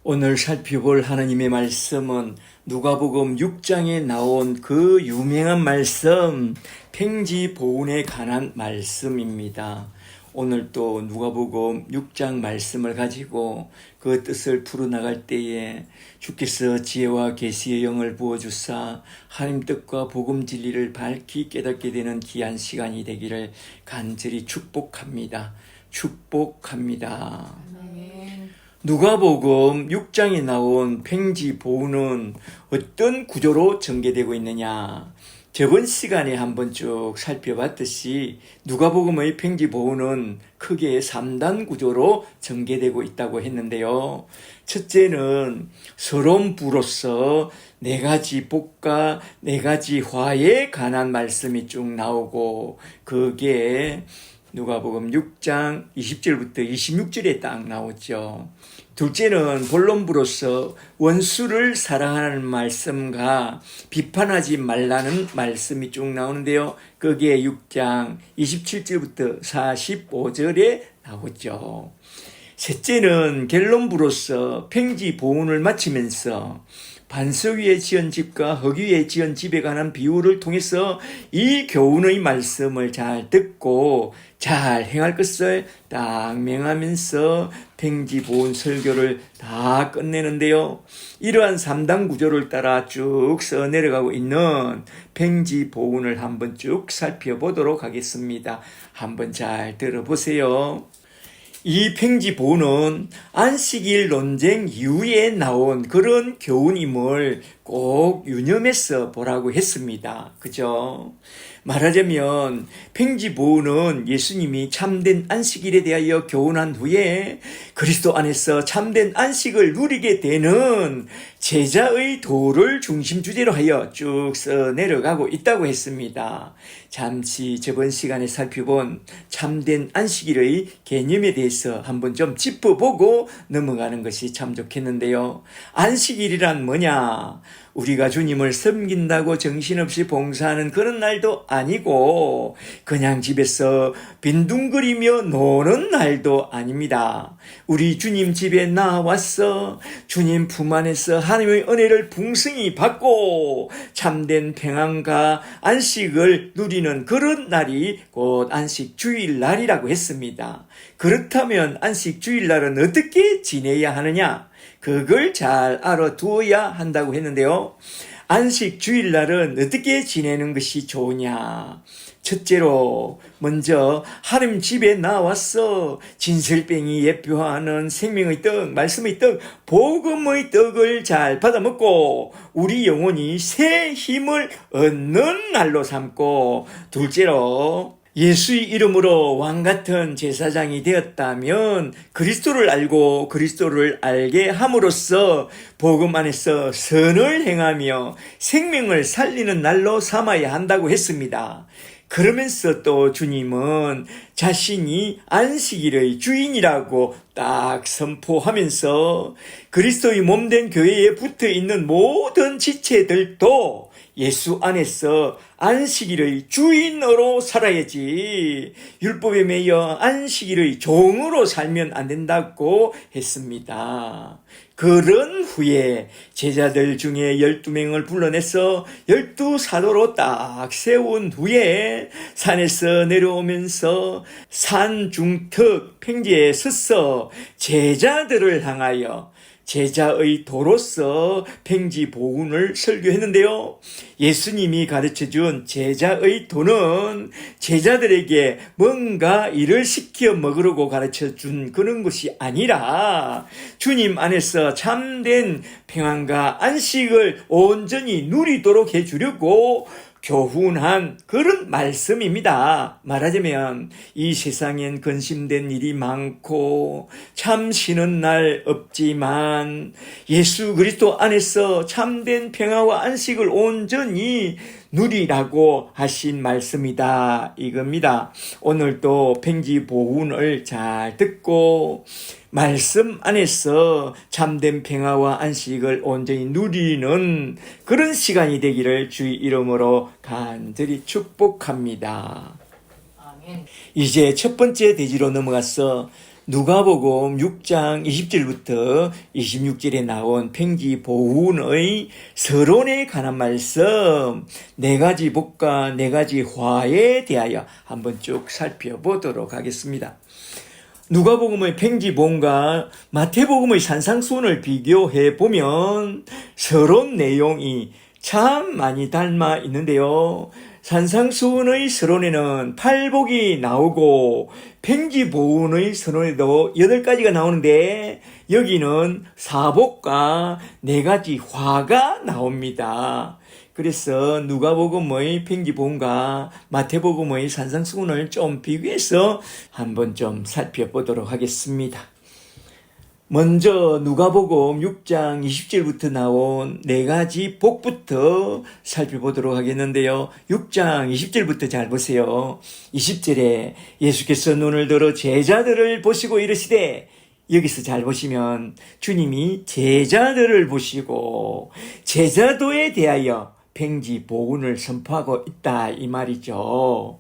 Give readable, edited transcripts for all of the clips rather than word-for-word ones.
오늘 살펴볼 하나님의 말씀은 누가복음 6장에 나온 그 유명한 말씀, 팽지보운에 관한 말씀입니다. 오늘 또 누가복음 6장 말씀을 가지고 그 뜻을 풀어나갈 때에 주께서 지혜와 계시의 영을 부어주사 하나님 뜻과 복음 진리를 밝히 깨닫게 되는 귀한 시간이 되기를 간절히 축복합니다. 축복합니다. 누가복음 6장에 나온 팽지보운은 어떤 구조로 전개되고 있느냐? 저번 시간에 한번 쭉 살펴봤듯이 누가복음의 팽지보운은 크게 3단 구조로 전개되고 있다고 했는데요. 첫째는 서론부로서 4가지 복과 4가지 화에 관한 말씀이 쭉 나오고 그게 누가복음 6장 20절부터 26절에 딱 나오죠. 둘째는 본론부로서 원수를 사랑하는 말씀과 비판하지 말라는 말씀이 쭉 나오는데요. 거기에 6장 27절부터 45절에 나오죠. 셋째는 결론부로서 팽지보운을 마치면서 반석 위에 지은 집과 흙 위에 지은 집에 관한 비유를 통해서 이 교훈의 말씀을 잘 듣고 잘 행할 것을 딱 명하면서 팽지보운 설교를 다 끝내는데요. 이러한 3단 구조를 따라 쭉 써내려가고 있는 팽지보운을 한번 쭉 살펴보도록 하겠습니다. 한번 잘 들어보세요. 이 팽지보운은 안식일 논쟁 이후에 나온 그런 교훈임을 꼭 유념해서 보라고 했습니다. 그죠? 말하자면 팽지보운은 예수님이 참된 안식일에 대하여 교훈한 후에 그리스도 안에서 참된 안식을 누리게 되는 제자의 도를 중심 주제로 하여 쭉 써내려가고 있다고 했습니다. 잠시 저번 시간에 살펴본 참된 안식일의 개념에 대해서 한번 좀 짚어보고 넘어가는 것이 참 좋겠는데요. 안식일이란 뭐냐? 우리가 주님을 섬긴다고 정신없이 봉사하는 그런 날도 아니고 그냥 집에서 빈둥거리며 노는 날도 아닙니다. 우리 주님 집에 나와서 주님 품 안에서 하나님의 은혜를 풍성히 받고 참된 평안과 안식을 누리는 그런 날이 곧 안식주일날이라고 했습니다. 그렇다면 안식주일날은 어떻게 지내야 하느냐? 그걸 잘 알아두어야 한다고 했는데요. 안식주일날은 어떻게 지내는 것이 좋으냐? 첫째로 먼저 하나님 집에 나와서 진설병이 예표하는 생명의 떡, 말씀의 떡, 복음의 떡을 잘 받아먹고 우리 영혼이 새 힘을 얻는 날로 삼고, 둘째로 예수의 이름으로 왕같은 제사장이 되었다면 그리스도를 알고 그리스도를 알게 함으로써 복음 안에서 선을 행하며 생명을 살리는 날로 삼아야 한다고 했습니다. 그러면서 또 주님은 자신이 안식일의 주인이라고 딱 선포하면서 그리스도의 몸된 교회에 붙어있는 모든 지체들도 예수 안에서 안식일의 주인으로 살아야지 율법에 매여 안식일의 종으로 살면 안 된다고 했습니다. 그런 후에 제자들 중에 12명을 불러내서 12사도로 딱 세운 후에 산에서 내려오면서 산중턱 팽지에 서서 제자들을 향하여 제자의 도로서 팽지보운을 설교했는데요. 예수님이 가르쳐준 제자의 도는 제자들에게 뭔가 일을 시켜 먹으려고 가르쳐준 그런 것이 아니라 주님 안에서 참된 평안과 안식을 온전히 누리도록 해주려고 교훈한 그런 말씀입니다. 말하자면 이 세상엔 근심된 일이 많고 참 쉬는 날 없지만 예수 그리스도 안에서 참된 평화와 안식을 온전히 누리라고 하신 말씀이다 이겁니다. 오늘도 팽지보운을 잘 듣고 말씀 안에서 참된 평화와 안식을 온전히 누리는 그런 시간이 되기를 주의 이름으로 간절히 축복합니다. 아멘. 이제 첫 번째 대지로 넘어가서 누가복음 6장 20절부터 26절에 나온 팽지 보훈의 서론에 관한 말씀, 네 가지 복과 네 가지 화에 대하여 한번 쭉 살펴보도록 하겠습니다. 누가복음의 팽지 보훈과 마태복음의 산상수훈을 비교해 보면 서론 내용이 참 많이 닮아 있는데요. 산상수훈의 서론에는 8복이 나오고 팽지보훈의 서론에도 8가지가 나오는데 여기는 4복과 4가지 화가 나옵니다. 그래서 누가복음의 팽지보훈과 마태복음의 산상수훈을 좀 비교해서 한번 좀 살펴보도록 하겠습니다. 먼저 누가복음 6장 20절부터 나온 4가지 복부터 살펴보도록 하겠는데요. 6장 20절부터 잘 보세요. 20절에 예수께서 눈을 들어 제자들을 보시고 이르시되, 여기서 잘 보시면 주님이 제자들을 보시고 제자도에 대하여 팽지 보훈을 선포하고 있다 이 말이죠.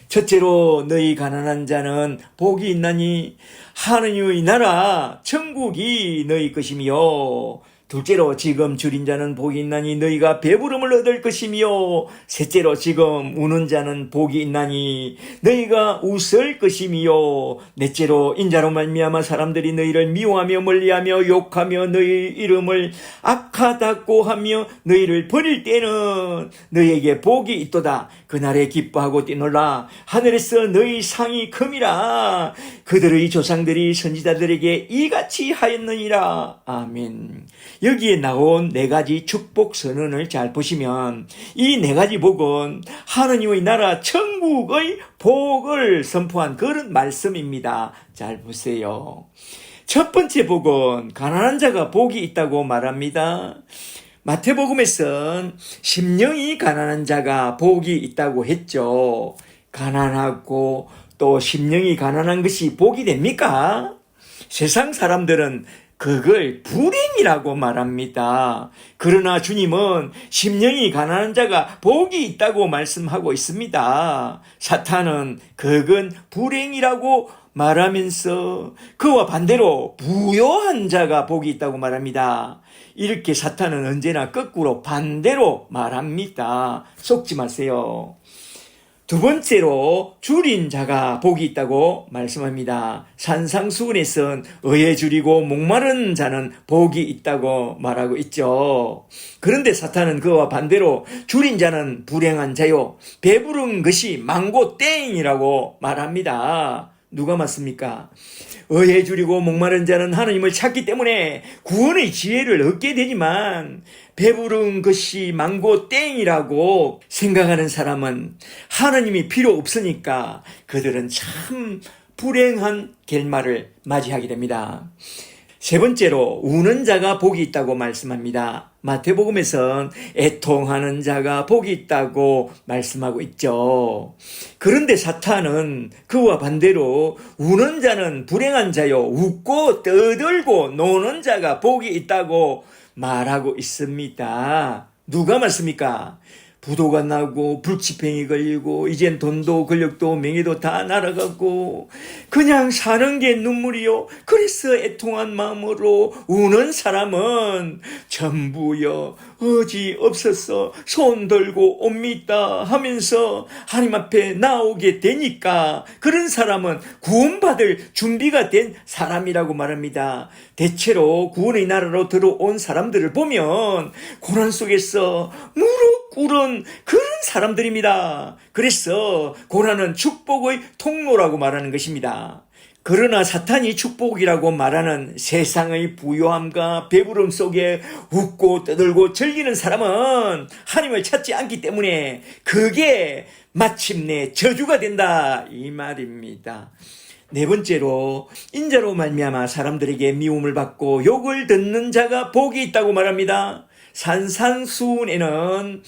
첫째로 너희 가난한 자는 복이 있나니 하느님의 나라 천국이 너희 것이며, 둘째로 지금 줄인 자는 복이 있나니 너희가 배부름을 얻을 것이며, 셋째로 지금 우는 자는 복이 있나니 너희가 웃을 것이며, 넷째로 인자로 말미암아 사람들이 너희를 미워하며 멀리하며 욕하며 너희 이름을 악하다고 하며 너희를 버릴 때는 너희에게 복이 있도다. 그날에 기뻐하고 뛰놀라. 하늘에서 너희 상이 큼이라. 그들의 조상들이 선지자들에게 이같이 하였느니라. 아멘. 여기에 나온 4가지 축복 선언을 잘 보시면 이 4가지 복은 하느님의 나라 천국의 복을 선포한 그런 말씀입니다. 잘 보세요. 첫 번째 복은 가난한 자가 복이 있다고 말합니다. 마태복음에선 심령이 가난한 자가 복이 있다고 했죠. 가난하고 또 심령이 가난한 것이 복이 됩니까? 세상 사람들은 그걸 불행이라고 말합니다. 그러나 주님은 심령이 가난한 자가 복이 있다고 말씀하고 있습니다. 사탄은 그건 불행이라고 말하면서 그와 반대로 부요한 자가 복이 있다고 말합니다. 이렇게 사탄은 언제나 거꾸로 반대로 말합니다. 속지 마세요. 두 번째로 줄인 자가 복이 있다고 말씀합니다. 산상수훈에선 의에 줄이고 목마른 자는 복이 있다고 말하고 있죠. 그런데 사탄은 그와 반대로 줄인 자는 불행한 자요, 배부른 것이 망고 땡이라고 말합니다. 누가 맞습니까? 의에 줄이고 목마른 자는 하느님을 찾기 때문에 구원의 지혜를 얻게 되지만, 배부른 것이 망고 땡이라고 생각하는 사람은 하느님이 필요 없으니까 그들은 참 불행한 결말을 맞이하게 됩니다. 세 번째로 우는 자가 복이 있다고 말씀합니다. 마태복음에선 애통하는 자가 복이 있다고 말씀하고 있죠. 그런데 사탄은 그와 반대로 우는 자는 불행한 자요, 웃고 떠들고 노는 자가 복이 있다고 말하고 있습니다. 누가 맞습니까? 부도가 나고 불치병이 걸리고 이젠 돈도 권력도 명예도 다 날아가고 그냥 사는 게 눈물이요, 그래서 애통한 마음으로 우는 사람은 전부요 어지 없어서 손 들고 옵니다 하면서 하나님 앞에 나오게 되니까 그런 사람은 구원받을 준비가 된 사람이라고 말합니다. 대체로 구원의 나라로 들어온 사람들을 보면 고난 속에서 무릎 꿇은 그런 사람들입니다. 그래서 고난은 축복의 통로라고 말하는 것입니다. 그러나 사탄이 축복이라고 말하는 세상의 부요함과 배부름 속에 웃고 떠들고 즐기는 사람은 하나님을 찾지 않기 때문에 그게 마침내 저주가 된다 이 말입니다. 네 번째로 인자로 말미암아 사람들에게 미움을 받고 욕을 듣는 자가 복이 있다고 말합니다. 산상수훈에는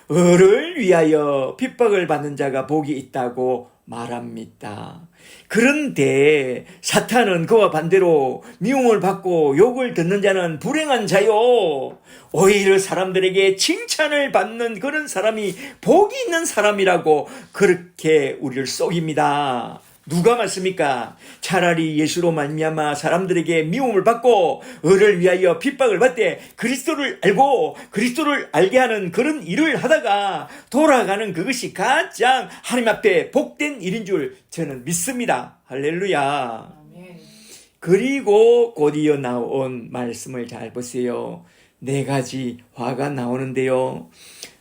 을을 위하여 핍박을 받는 자가 복이 있다고 말합니다. 그런데 사탄은 그와 반대로 미움을 받고 욕을 듣는 자는 불행한 자요, 오히려 사람들에게 칭찬을 받는 그런 사람이 복이 있는 사람이라고 그렇게 우리를 속입니다. 누가 맞습니까? 차라리 예수로 말미암아 사람들에게 미움을 받고 을을 위하여 핍박을 받되 그리스도를 알고 그리스도를 알게 하는 그런 일을 하다가 돌아가는 그것이 가장 하나님 앞에 복된 일인 줄 저는 믿습니다. 할렐루야. 그리고 곧이어 나온 말씀을 잘 보세요. 네 가지 화가 나오는데요.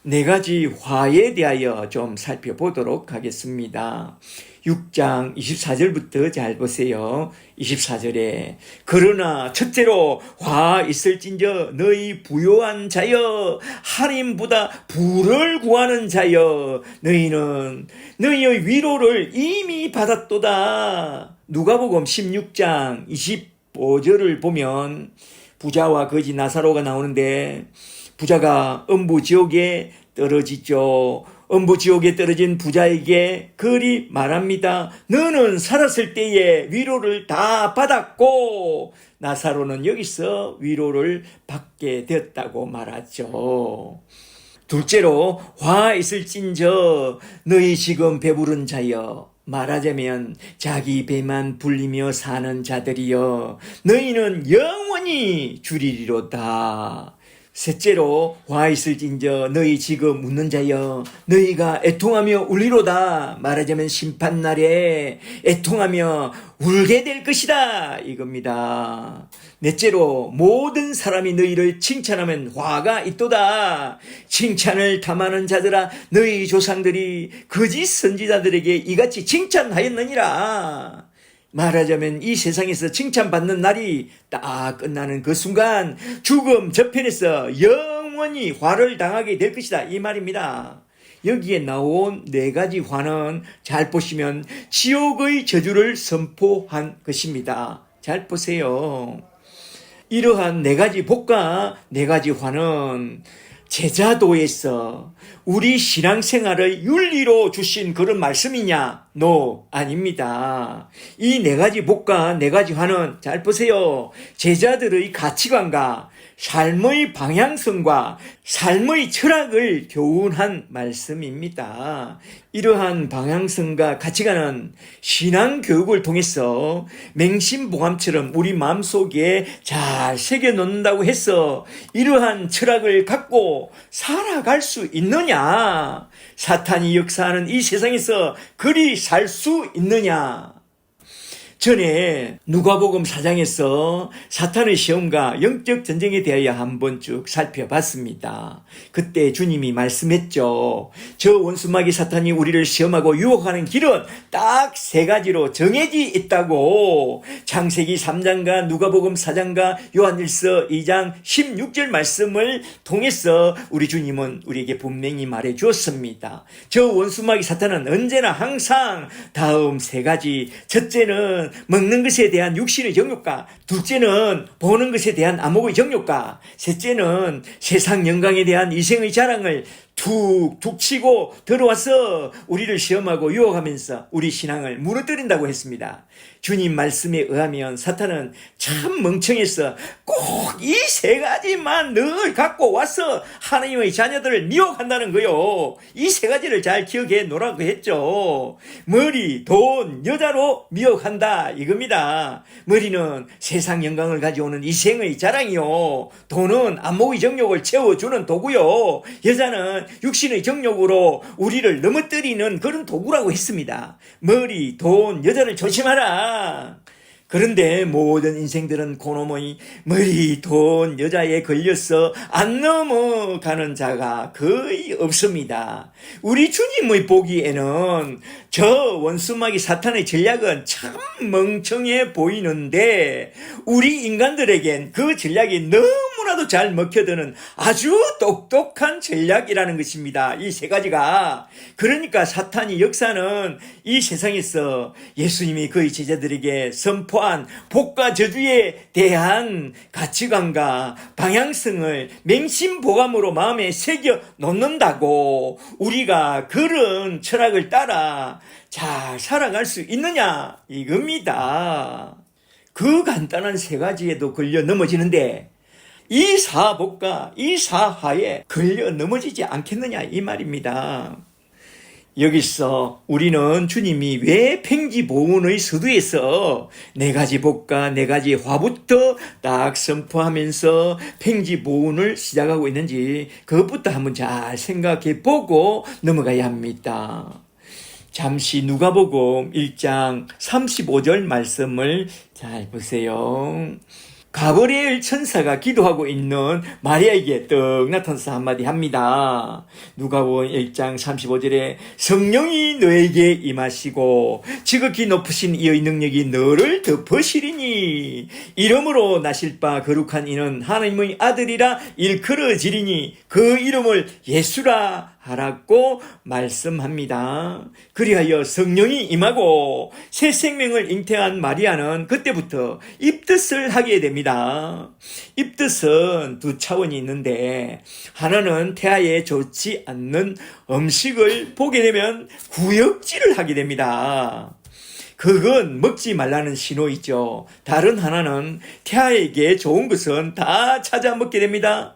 네 가지 화에 대하여 좀 살펴보도록 하겠습니다. 6장 24절부터 잘 보세요. 24절에 그러나 첫째로 화 있을진저 너희 부요한 자여 하나님보다 부를 구하는 자여 너희는 너희의 위로를 이미 받았도다. 누가복음 16장 25절을 보면 부자와 거지 나사로가 나오는데 부자가 음부지옥에 떨어지죠. 음부지옥에 떨어진 부자에게 그리 말합니다. 너는 살았을 때에 위로를 다 받았고 나사로는 여기서 위로를 받게 되었다고 말하죠. 둘째로 화 있을진저 너희 지금 배부른 자여 말하자면 자기 배만 불리며 사는 자들이여 너희는 영원히 주리리로다. 셋째로 화 있을진저 너희 지금 웃는 자여 너희가 애통하며 울리로다. 말하자면 심판날에 애통하며 울게 될 것이다 이겁니다. 넷째로 모든 사람이 너희를 칭찬하면 화가 있도다. 칭찬을 탐하는 자들아 너희 조상들이 거짓 선지자들에게 이같이 칭찬하였느니라. 말하자면 이 세상에서 칭찬받는 날이 딱 끝나는 그 순간 죽음 저편에서 영원히 화를 당하게 될 것이다 이 말입니다. 여기에 나온 네 가지 화는 잘 보시면 지옥의 저주를 선포한 것입니다. 잘 보세요. 이러한 네 가지 복과 네 가지 화는 제자도에서 우리 신앙생활을 윤리로 주신 그런 말씀이냐? No, 아닙니다. 이 네 가지 복과 네 가지 화는 잘 보세요. 제자들의 가치관과 삶의 방향성과 삶의 철학을 교훈한 말씀입니다. 이러한 방향성과 가치관은 신앙교육을 통해서 맹심보감처럼 우리 마음속에 잘 새겨놓는다고 해서 이러한 철학을 갖고 살아갈 수 있느냐? 사탄이 역사하는 이 세상에서 그리 살 수 있느냐? 전에 누가복음 4장에서 사탄의 시험과 영적 전쟁에 대하여 한번 쭉 살펴봤습니다. 그때 주님이 말씀했죠. 저 원수마귀 사탄이 우리를 시험하고 유혹하는 길은 딱 세 가지로 정해져 있다고. 창세기 3장과 누가복음 4장과 요한일서 2장 16절 말씀을 통해서 우리 주님은 우리에게 분명히 말해 주었습니다. 저 원수마귀 사탄은 언제나 항상 다음 세 가지. 첫째는 먹는 것에 대한 육신의 정욕과, 둘째는 보는 것에 대한 안목의 정욕과, 셋째는 세상 영광에 대한 이생의 자랑을 툭툭 치고 들어와서 우리를 시험하고 유혹하면서 우리 신앙을 무너뜨린다고 했습니다. 주님 말씀에 의하면 사탄은 참 멍청해서 꼭 이 세 가지만 늘 갖고 와서 하나님의 자녀들을 미혹한다는 거요. 이 세 가지를 잘 기억해 놓으라고 했죠. 머리, 돈, 여자로 미혹한다 이겁니다. 머리는 세상 영광을 가져오는 이생의 자랑이요. 돈은 안목의 정욕을 채워주는 도구요. 여자는 육신의 정욕으로 우리를 넘어뜨리는 그런 도구라고 했습니다. 머리, 돈, 여자를 조심하라. 그런데 모든 인생들은 그놈의 머리, 돈, 여자에 걸려서 안 넘어가는 자가 거의 없습니다. 우리 주님의 보기에는 저 원수마귀 사탄의 전략은 참 멍청해 보이는데 우리 인간들에겐 그 전략이 너무나도 잘 먹혀드는 아주 똑똑한 전략이라는 것입니다. 이 세 가지가. 그러니까 사탄이 역사는 이 세상에서 예수님이 그의 제자들에게 선포한 복과 저주에 대한 가치관과 방향성을 맹심보감으로 마음에 새겨 놓는다고. 우리가 그런 철학을 따라 잘 살아갈 수 있느냐 이겁니다. 그 간단한 세 가지에도 걸려 넘어지는데 이 사복과 이 사화에 걸려 넘어지지 않겠느냐 이 말입니다. 여기서 우리는 주님이 왜 팽지보은의 서두에서 네 가지 복과 네 가지 화부터 딱 선포하면서 팽지보은을 시작하고 있는지 그것부터 한번 잘 생각해 보고 넘어가야 합니다. 잠시 누가복음 1장 35절 말씀을 잘 보세요. 가브리엘 천사가 기도하고 있는 마리아에게 떡 나타나서 한마디 합니다. 누가복음 1장 35절에 성령이 너에게 임하시고 지극히 높으신 이의 능력이 너를 덮으시리니 이름으로 나실 바 거룩한 이는 하나님의 아들이라 일컬어지리니 그 이름을 예수라 하라고 말씀합니다. 그리하여 성령이 임하고 새 생명을 잉태한 마리아는 그때부터 입덧을 하게 됩니다. 입덧은 두 차원이 있는데 하나는 태아에 좋지 않는 음식을 보게 되면 구역질을 하게 됩니다. 그건 먹지 말라는 신호이죠. 다른 하나는 태아에게 좋은 것은 다 찾아 먹게 됩니다.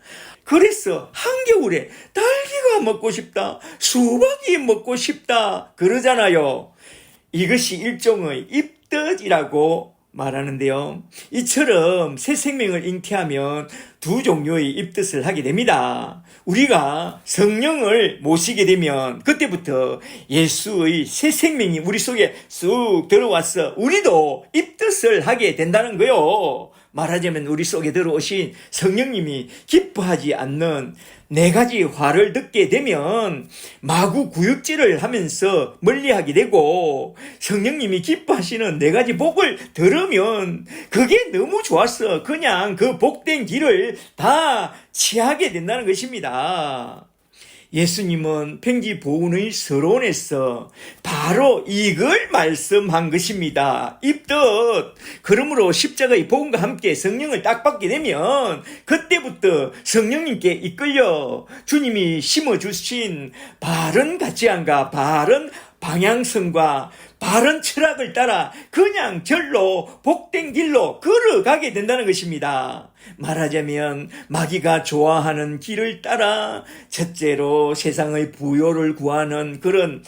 그래서 한겨울에 딸기가 먹고 싶다, 수박이 먹고 싶다 그러잖아요. 이것이 일종의 입덧이라고 말하는데요. 이처럼 새 생명을 잉태하면 두 종류의 입덧을 하게 됩니다. 우리가 성령을 모시게 되면 그때부터 예수의 새 생명이 우리 속에 쑥 들어와서 우리도 입덧을 하게 된다는 거요. 말하자면 우리 속에 들어오신 성령님이 기뻐하지 않는 네 가지 화를 듣게 되면 마구 구역질을 하면서 멀리하게 되고, 성령님이 기뻐하시는 네 가지 복을 들으면 그게 너무 좋아서 그냥 그 복된 길을 다 취하게 된다는 것입니다. 예수님은 팽지보은의 서론에서 바로 이걸 말씀한 것입니다. 입덧. 그러므로 십자가의 복음과 함께 성령을 딱 받게 되면 그때부터 성령님께 이끌려 주님이 심어주신 바른 가치관과 바른 방향성과 바른 철학을 따라 그냥 절로 복된 길로 걸어가게 된다는 것입니다. 말하자면 마귀가 좋아하는 길을 따라 첫째로 세상의 부요를 구하는 그런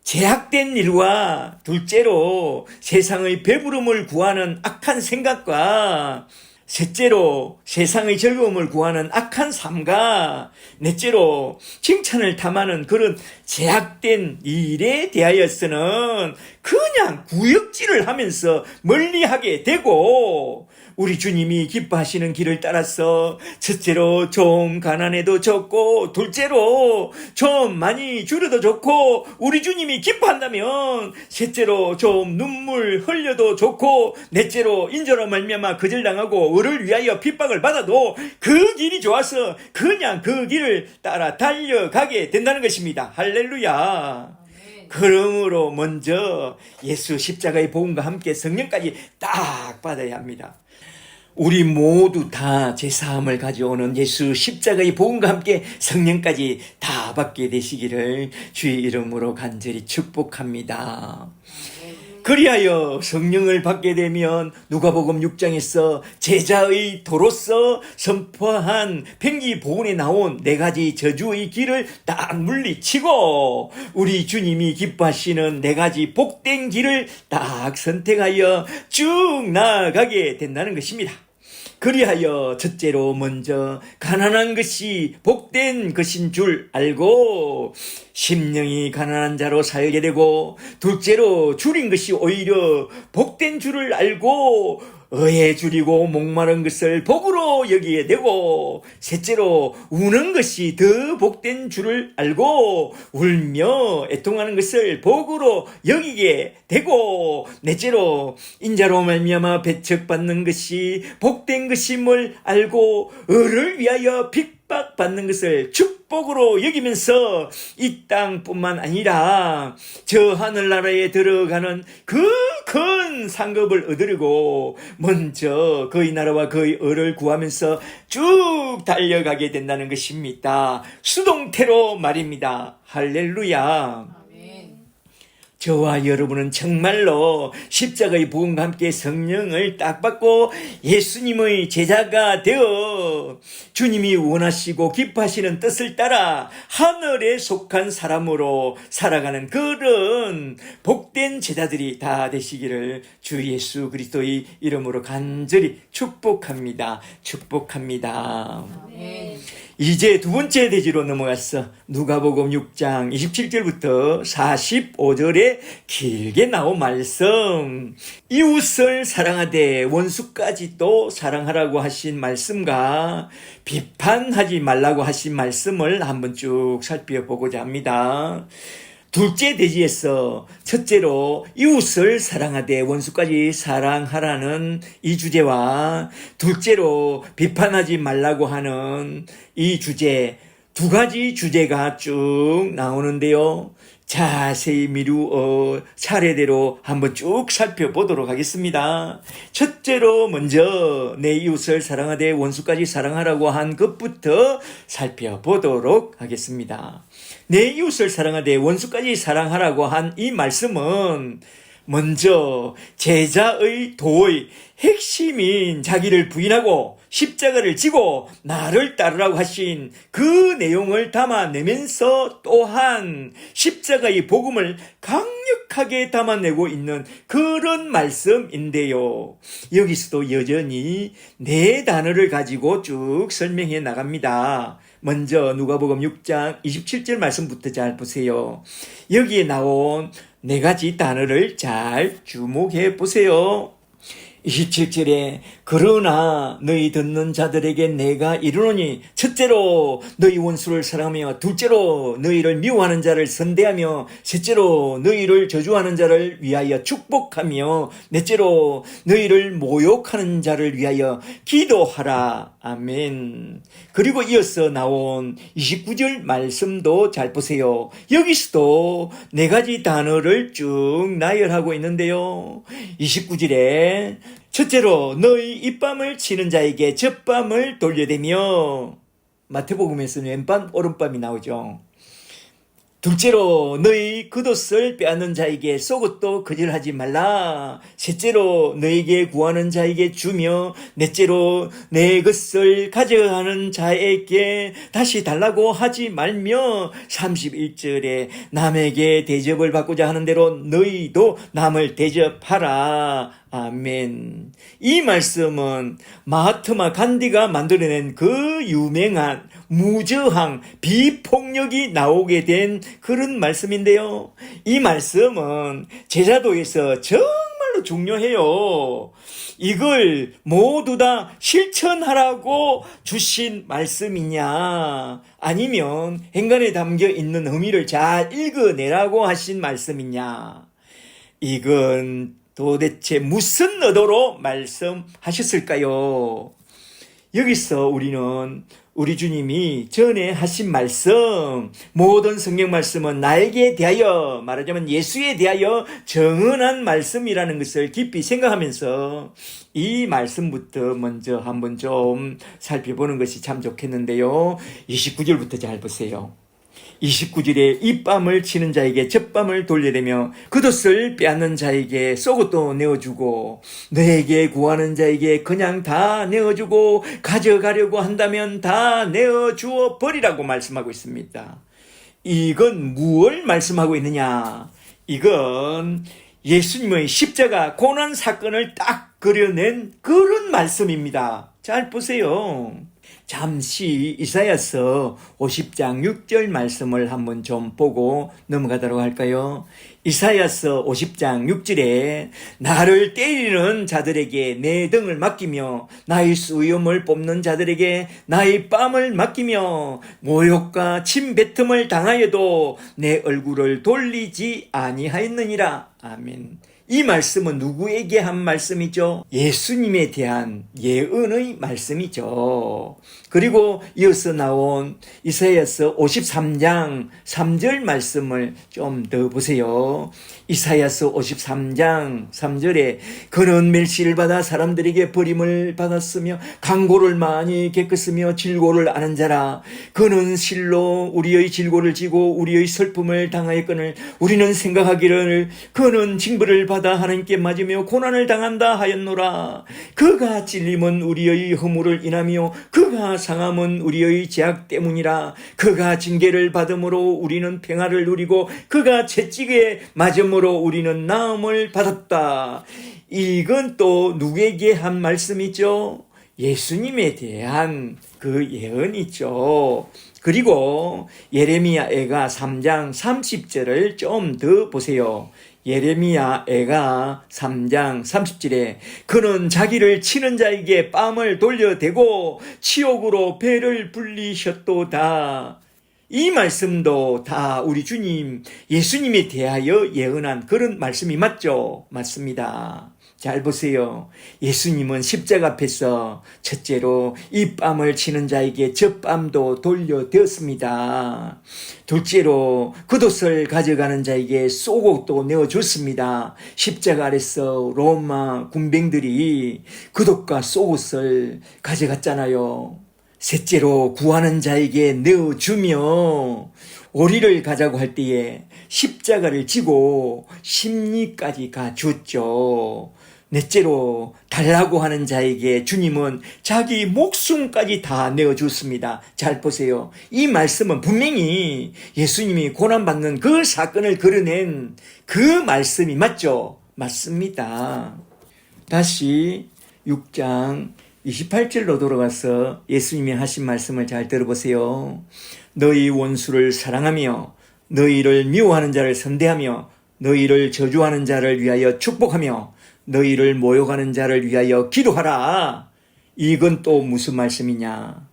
제약된 일과 둘째로 세상의 배부름을 구하는 악한 생각과 셋째로 세상의 즐거움을 구하는 악한 삶과 넷째로 칭찬을 탐하는 그런 제약된 일에 대하여서는 그냥 구역질을 하면서 멀리하게 되고, 우리 주님이 기뻐하시는 길을 따라서 첫째로 좀 가난해도 좋고, 둘째로 좀 많이 줄여도 좋고, 우리 주님이 기뻐한다면 셋째로 좀 눈물 흘려도 좋고, 넷째로 인저로 말미암아 거절당하고 을을 위하여 핍박을 받아도 그 길이 좋아서 그냥 그 길을 따라 달려가게 된다는 것입니다. 할렐루야. 그러므로 먼저 예수 십자가의 복음과 함께 성령까지 딱 받아야 합니다. 우리 모두 다 제사함을 가져오는 예수 십자가의 복음과 함께 성령까지 다 받게 되시기를 주의 이름으로 간절히 축복합니다. 그리하여 성령을 받게 되면 누가복음 6장에서 제자의 도로서 선포한 팽지보은에 나온 네 가지 저주의 길을 딱 물리치고 우리 주님이 기뻐하시는 네 가지 복된 길을 딱 선택하여 쭉 나아가게 된다는 것입니다. 그리하여 첫째로 먼저 가난한 것이 복된 것인 줄 알고 심령이 가난한 자로 살게 되고, 둘째로 줄인 것이 오히려 복된 줄을 알고 의에 줄이고 목마른 것을 복으로 여기게 되고, 셋째로 우는 것이 더 복된 줄을 알고 울며 애통하는 것을 복으로 여기게 되고, 넷째로 인자로 말미암아 배척받는 것이 복된 것임을 알고 을을 위하여 핍박받는 것을 축복으로 여기면서 이 땅뿐만 아니라 저 하늘나라에 들어가는 그 큰 상급을 얻으려고 먼저 그의 나라와 그의 의를 구하면서 쭉 달려가게 된다는 것입니다. 수동태로 말입니다. 할렐루야. 저와 여러분은 정말로 십자가의 복음과 함께 성령을 딱 받고 예수님의 제자가 되어 주님이 원하시고 기뻐하시는 뜻을 따라 하늘에 속한 사람으로 살아가는 그런 복된 제자들이 다 되시기를 주 예수 그리스도의 이름으로 간절히 축복합니다. 축복합니다. 아멘. 이제 두 번째 대지로 넘어갔어. 누가복음 6장 27절부터 45절에 길게 나온 말씀. 이웃을 사랑하되 원수까지도 사랑하라고 하신 말씀과 비판하지 말라고 하신 말씀을 한번 쭉 살펴보고자 합니다. 둘째 대지에서 첫째로 이웃을 사랑하되 원수까지 사랑하라는 이 주제와 둘째로 비판하지 말라고 하는 이 주제, 두 가지 주제가 쭉 나오는데요. 자세히 미루어 차례대로 한번 쭉 살펴보도록 하겠습니다. 첫째로 먼저 내 이웃을 사랑하되 원수까지 사랑하라고 한 것부터 살펴보도록 하겠습니다. 내 이웃을 사랑하되 원수까지 사랑하라고 한 이 말씀은 먼저 제자의 도의 핵심인 자기를 부인하고 십자가를 지고 나를 따르라고 하신 그 내용을 담아내면서 또한 십자가의 복음을 강력하게 담아내고 있는 그런 말씀인데요. 여기서도 여전히 네 단어를 가지고 쭉 설명해 나갑니다. 먼저 누가복음 6장 27절 말씀부터 잘 보세요. 여기에 나온 네 가지 단어를 잘 주목해 보세요. 27절에 그러나 너희 듣는 자들에게 내가 이르노니 첫째로 너희 원수를 사랑하며 둘째로 너희를 미워하는 자를 선대하며 셋째로 너희를 저주하는 자를 위하여 축복하며 넷째로 너희를 모욕하는 자를 위하여 기도하라. 아멘. 그리고 이어서 나온 29절 말씀도 잘 보세요. 여기서도 네 가지 단어를 쭉 나열하고 있는데요. 29절에 첫째로 너희 입밤을 치는 자에게 젖밤을 돌려대며, 마태복음에서는 왼밤 오른밤이 나오죠. 둘째로 너희 겉옷을 빼앗는 자에게 속옷도 거절하지 말라. 셋째로 너에게 구하는 자에게 주며 넷째로 내 것을 가져가는 자에게 다시 달라고 하지 말며 31절에 남에게 대접을 받고자 하는 대로 너희도 남을 대접하라. 아멘. 이 말씀은 마하트마 간디가 만들어낸 그 유명한 무저항 비폭력이 나오게 된 그런 말씀인데요. 이 말씀은 제자도에서 정말로 중요해요. 이걸 모두 다 실천하라고 주신 말씀이냐, 아니면 행간에 담겨 있는 의미를 잘 읽어내라고 하신 말씀이냐. 이건 도대체 무슨 의도로 말씀하셨을까요? 여기서 우리는 우리 주님이 전에 하신 말씀, 모든 성경 말씀은 나에게 대하여, 말하자면 예수에 대하여 정언한 말씀이라는 것을 깊이 생각하면서 이 말씀부터 먼저 한번 좀 살펴보는 것이 참 좋겠는데요. 29절부터 잘 보세요. 29절에 입밤을 치는 자에게 젖밤을 돌려대며 겉옷을 빼앗는 자에게 속옷도 내어주고 너에게 구하는 자에게 그냥 다 내어주고 가져가려고 한다면 다 내어주어 버리라고 말씀하고 있습니다. 이건 무엇을 말씀하고 있느냐? 이건 예수님의 십자가 고난 사건을 딱 그려낸 그런 말씀입니다. 잘 보세요. 잠시 이사야서 50장 6절 말씀을 한번 좀 보고 넘어가도록 할까요? 이사야서 50장 6절에 나를 때리는 자들에게 내 등을 맡기며 나의 수염을 뽑는 자들에게 나의 뺨을 맡기며 모욕과 침뱉음을 당하여도 내 얼굴을 돌리지 아니하였느니라. 아멘. 이 말씀은 누구에게 한 말씀이죠? 예수님에 대한 예언의 말씀이죠. 그리고 이어서 나온 이사야서 53장 3절 말씀을 좀 더 보세요. 이사야서 53장 3절에 그는 멸시를 받아 사람들에게 버림을 받았으며 강고를 많이 겪었으며 질고를 아는 자라. 그는 실로 우리의 질고를 지고 우리의 슬픔을 당하였거늘 우리는 생각하기를 그는 징벌을 받아 하나님께 맞으며 고난을 당한다 하였노라. 그가 찔림은 우리의 허물을 인하며 그가 상함은 우리의 죄악 때문이라. 그가 징계를 받음으로 우리는 평화를 누리고 그가 채찍에 맞음으로 우리는 나음을 받았다. 이건 또 누구에게 한 말씀이죠? 예수님에 대한 그 예언이죠. 그리고 예레미야애가 3장 30절을 좀 더 보세요. 예레미야애가 3장 30절에 그는 자기를 치는 자에게 뺨을 돌려대고 치욕으로 배를 불리셨도다. 이 말씀도 다 우리 주님 예수님에 대하여 예언한 그런 말씀이 맞죠? 맞습니다. 잘 보세요. 예수님은 십자가 앞에서 첫째로 이 뺨을 치는 자에게 저 뺨도 돌려되었습니다. 둘째로 겉옷을 가져가는 자에게 속옷도 내어줬습니다. 십자가 아래서 로마 군병들이 겉옷과 속옷을 가져갔잖아요. 셋째로 구하는 자에게 내어주며 오리를 가자고 할 때에 십자가를 지고 십리까지 가주었죠. 넷째로 달라고 하는 자에게 주님은 자기 목숨까지 다 내어줬습니다. 잘 보세요. 이 말씀은 분명히 예수님이 고난받는 그 사건을 그려낸 그 말씀이 맞죠? 맞습니다. 다시 6장 28절로 돌아가서 예수님이 하신 말씀을 잘 들어보세요. 너희 원수를 사랑하며 너희를 미워하는 자를 선대하며 너희를 저주하는 자를 위하여 축복하며 너희를 모욕하는 자를 위하여 기도하라. 이건 또 무슨 말씀이냐?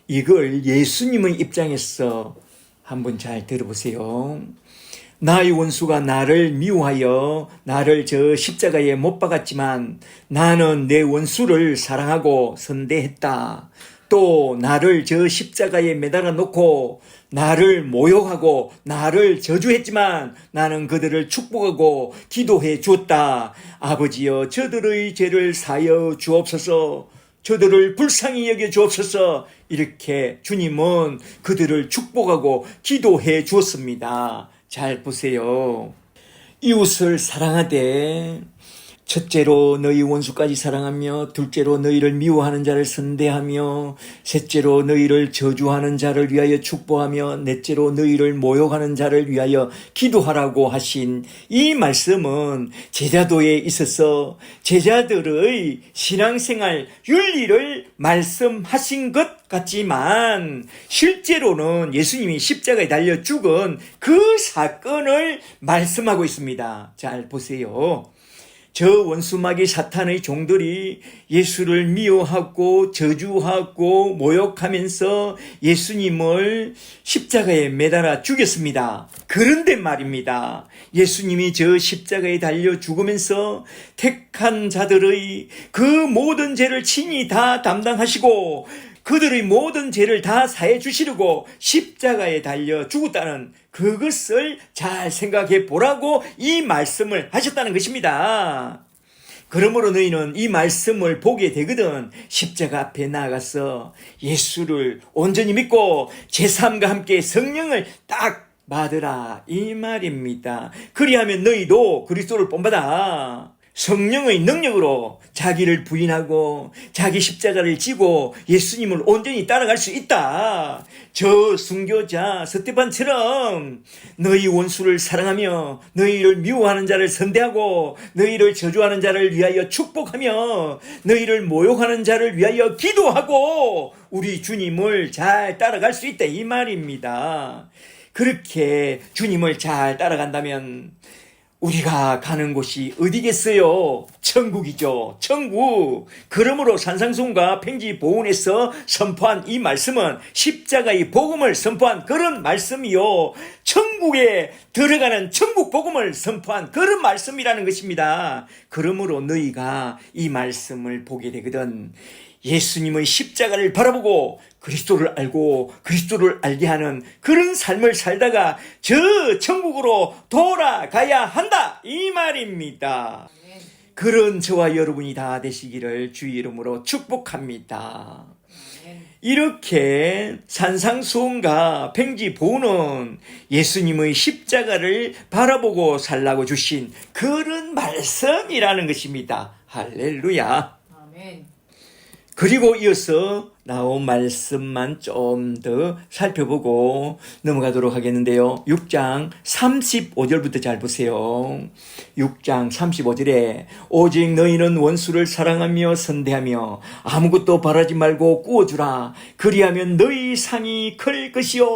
이걸 예수님의 입장에서 한번 잘 들어보세요. 나의 원수가 나를 미워하여 나를 저 십자가에 못 박았지만 나는 내 원수를 사랑하고 선대했다. 또 나를 저 십자가에 매달아 놓고 나를 모욕하고 나를 저주했지만 나는 그들을 축복하고 기도해 주었다. 아버지여 저들의 죄를 사여 주옵소서. 저들을 불쌍히 여겨 주옵소서. 이렇게 주님은 그들을 축복하고 기도해 주었습니다. 잘 보세요. 이웃을 사랑하되 첫째로 너희 원수까지 사랑하며 둘째로 너희를 미워하는 자를 선대하며 셋째로 너희를 저주하는 자를 위하여 축복하며 넷째로 너희를 모욕하는 자를 위하여 기도하라고 하신 이 말씀은 제자도에 있어서 제자들의 신앙생활 윤리를 말씀하신 것 같지만 실제로는 예수님이 십자가에 달려 죽은 그 사건을 말씀하고 있습니다. 잘 보세요. 저 원수마귀 사탄의 종들이 예수를 미워하고 저주하고 모욕하면서 예수님을 십자가에 매달아 죽였습니다. 그런데 말입니다. 예수님이 저 십자가에 달려 죽으면서 택한 자들의 그 모든 죄를 친히 다 담당하시고 그들의 모든 죄를 다 사해 주시려고 십자가에 달려 죽었다는 그것을 잘 생각해 보라고 이 말씀을 하셨다는 것입니다. 그러므로 너희는 이 말씀을 보게 되거든 십자가 앞에 나아가서 예수를 온전히 믿고 제3과 함께 성령을 딱 받으라 이 말입니다. 그리하면 너희도 그리스도를 본받아 성령의 능력으로 자기를 부인하고 자기 십자가를 지고 예수님을 온전히 따라갈 수 있다. 저 순교자 스데반처럼 너희 원수를 사랑하며 너희를 미워하는 자를 선대하고 너희를 저주하는 자를 위하여 축복하며 너희를 모욕하는 자를 위하여 기도하고 우리 주님을 잘 따라갈 수 있다 이 말입니다. 그렇게 주님을 잘 따라간다면 우리가 가는 곳이 어디겠어요? 천국이죠. 천국. 그러므로 산상수훈과 팽지보훈에서 선포한 이 말씀은 십자가의 복음을 선포한 그런 말씀이요. 천국에 들어가는 천국 복음을 선포한 그런 말씀이라는 것입니다. 그러므로 너희가 이 말씀을 보게 되거든 예수님의 십자가를 바라보고 그리스도를 알고 그리스도를 알게 하는 그런 삶을 살다가 저 천국으로 돌아가야 한다 이 말입니다. 그런 저와 여러분이 다 되시기를 주의 이름으로 축복합니다. 이렇게 산상수훈과 팽지보훈은 예수님의 십자가를 바라보고 살라고 주신 그런 말씀이라는 것입니다. 할렐루야. 아멘. 그리고 이어서 나온 말씀만 좀 더 살펴보고 넘어가도록 하겠는데요. 6장 35절부터 잘 보세요. 6장 35절에 오직 너희는 원수를 사랑하며 선대하며 아무것도 바라지 말고 꾸어주라. 그리하면 너희 상이 클 것이요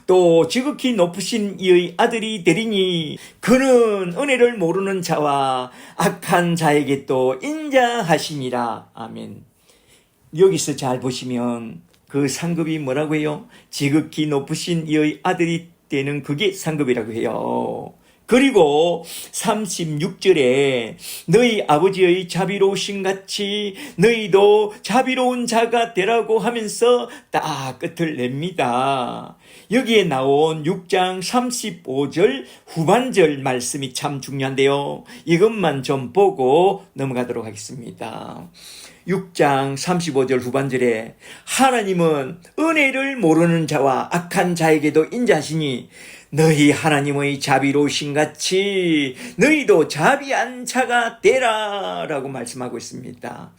또 지극히 높으신 이의 아들이 되리니 그는 은혜를 모르는 자와 악한 자에게 또 인자하시니라. 아멘. 여기서 잘 보시면 그 상급이 뭐라고 해요? 지극히 높으신 이의 아들이 되는 그게 상급이라고 해요. 그리고 36절에 너희 아버지의 자비로우신 같이 너희도 자비로운 자가 되라고 하면서 딱 끝을 냅니다. 여기에 나온 6장 35절 후반절 말씀이 참 중요한데요. 이것만 좀 보고 넘어가도록 하겠습니다. 6장 35절 후반절에 하나님은 은혜를 모르는 자와 악한 자에게도 인자하시니 너희 하나님의 자비로우신 같이 너희도 자비한 자가 되라 라고 말씀하고 있습니다.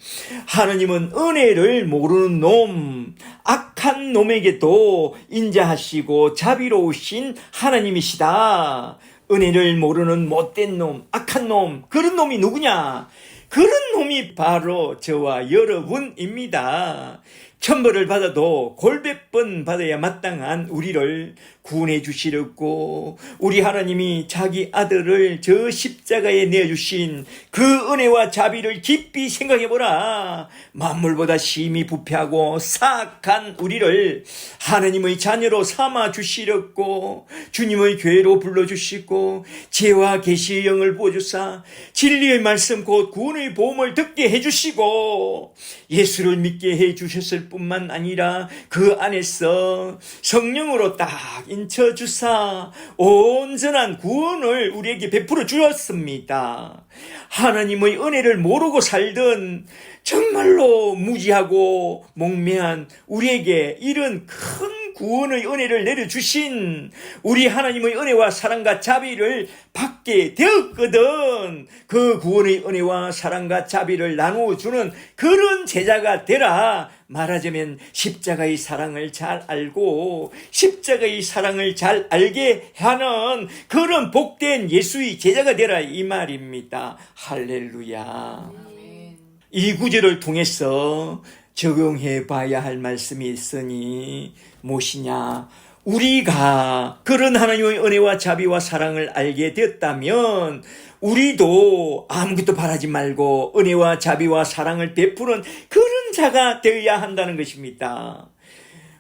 하나님은 은혜를 모르는 놈, 악한 놈에게도 인자하시고 자비로우신 하나님이시다. 은혜를 모르는 못된 놈, 악한 놈, 그런 놈이 누구냐? 그런 놈이 바로 저와 여러분입니다. 천벌을 받아도 골백번 받아야 마땅한 우리를 구원해 주시려고 우리 하나님이 자기 아들을 저 십자가에 내어주신 그 은혜와 자비를 깊이 생각해보라. 만물보다 심히 부패하고 사악한 우리를 하나님의 자녀로 삼아 주시려고 주님의 교회로 불러주시고 지혜와 계시의 영을 부어주사 진리의 말씀 곧 구원의 보험을 듣게 해주시고 예수를 믿게 해주셨을 뿐만 아니라 그 안에서 성령으로 딱 인쳐주사 온전한 구원을 우리에게 베풀어 주었습니다. 하나님의 은혜를 모르고 살던 정말로 무지하고 몽매한 우리에게 이런 큰 구원의 은혜를 내려주신 우리 하나님의 은혜와 사랑과 자비를 받게 되었거든. 그 구원의 은혜와 사랑과 자비를 나누어주는 그런 제자가 되라. 말하자면 십자가의 사랑을 잘 알고 십자가의 사랑을 잘 알게 하는 그런 복된 예수의 제자가 되라 이 말입니다. 할렐루야. 이 구절을 통해서 적용해 봐야 할 말씀이 있으니 무엇이냐? 우리가 그런 하나님의 은혜와 자비와 사랑을 알게 되었다면 우리도 아무것도 바라지 말고 은혜와 자비와 사랑을 베푸는 그런 자가 되어야 한다는 것입니다.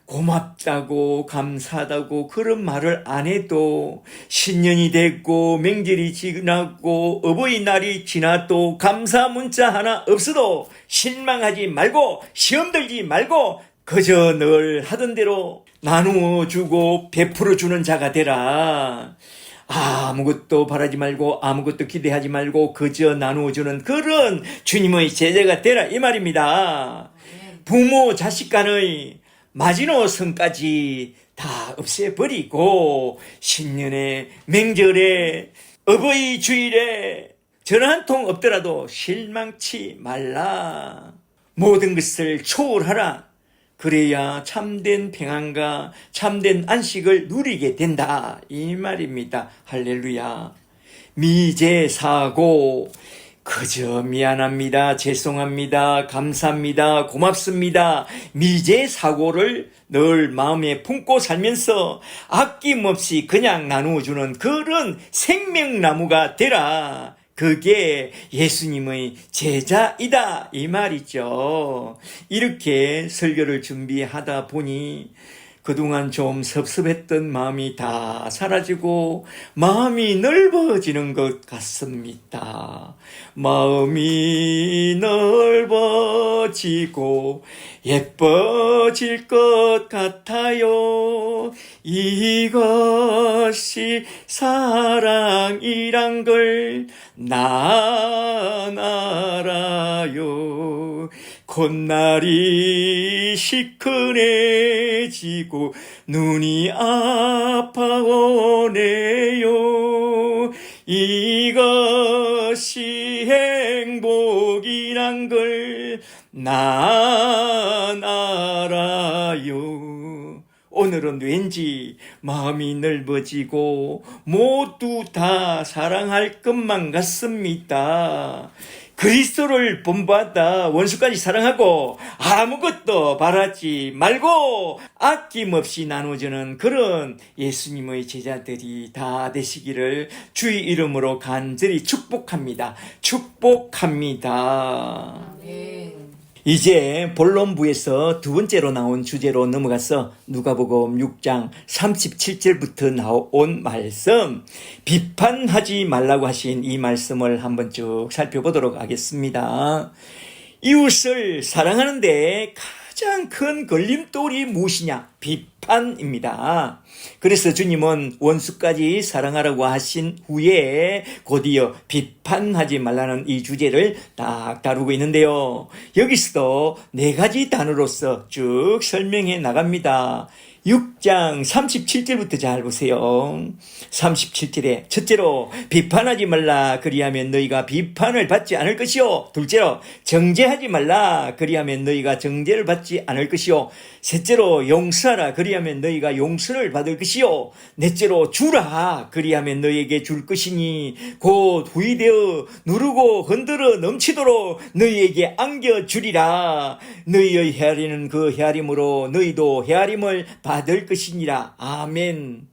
고맙다고 감사하다고 그런 말을 안 해도 신년이 됐고 명절이 지나고 어버이날이 지나도 감사 문자 하나 없어도 실망하지 말고 시험 들지 말고 그저 늘 하던 대로 나누어 주고 베풀어 주는 자가 되라. 아무것도 바라지 말고 아무것도 기대하지 말고 그저 나누어주는 그런 주님의 제자가 되라 이 말입니다. 부모 자식 간의 마지노선까지 다 없애버리고 신년에 명절에 어버이 주일에 전화 한 통 없더라도 실망치 말라. 모든 것을 초월하라. 그래야 참된 평안과 참된 안식을 누리게 된다 이 말입니다. 할렐루야. 미제사고 그저 미안합니다, 죄송합니다, 감사합니다, 고맙습니다, 미제 사고를 늘 마음에 품고 살면서 아낌없이 그냥 나누어주는 그런 생명나무가 되라. 그게 예수님의 제자이다 이 말이죠. 이렇게 설교를 준비하다 보니 그동안 좀 섭섭했던 마음이 다 사라지고 마음이 넓어지는 것 같습니다. 마음이 넓어지고 예뻐질 것 같아요. 이것이 사랑이란 걸 난 알아요. 콧날이 시큰해지고 눈이 아파오네요. 이것이 행복이란 걸 난 알아요. 오늘은 왠지 마음이 넓어지고 모두 다 사랑할 것만 같습니다. 그리스도를 본받아 원수까지 사랑하고 아무것도 바라지 말고 아낌없이 나눠주는 그런 예수님의 제자들이 다 되시기를 주의 이름으로 간절히 축복합니다. 축복합니다. 아멘. 이제 본론부에서 두 번째로 나온 주제로 넘어가서 누가복음 6장 37절부터 나온 말씀, 비판하지 말라고 하신 이 말씀을 한번 쭉 살펴보도록 하겠습니다. 이웃을 사랑하는데 가장 큰 걸림돌이 무엇이냐? 비판입니다. 그래서 주님은 원수까지 사랑하라고 하신 후에 곧이어 비판하지 말라는 이 주제를 딱 다루고 있는데요. 여기서도 네 가지 단어로서 쭉 설명해 나갑니다. 6장 37절부터 잘 보세요. 37절에 첫째로 비판하지 말라 그리하면 너희가 비판을 받지 않을 것이요. 둘째로 정죄하지 말라 그리하면 너희가 정죄를 받지 않을 것이요. 셋째로 용서하라 그리하면 너희가 용서를 받을 것이요. 넷째로 주라 그리하면 너희에게 줄 것이니 곧 후이되어 누르고 흔들어 넘치도록 너희에게 안겨주리라. 너희의 헤아리는 그 헤아림으로 너희도 헤아림을 받을 것이니라. 아멘.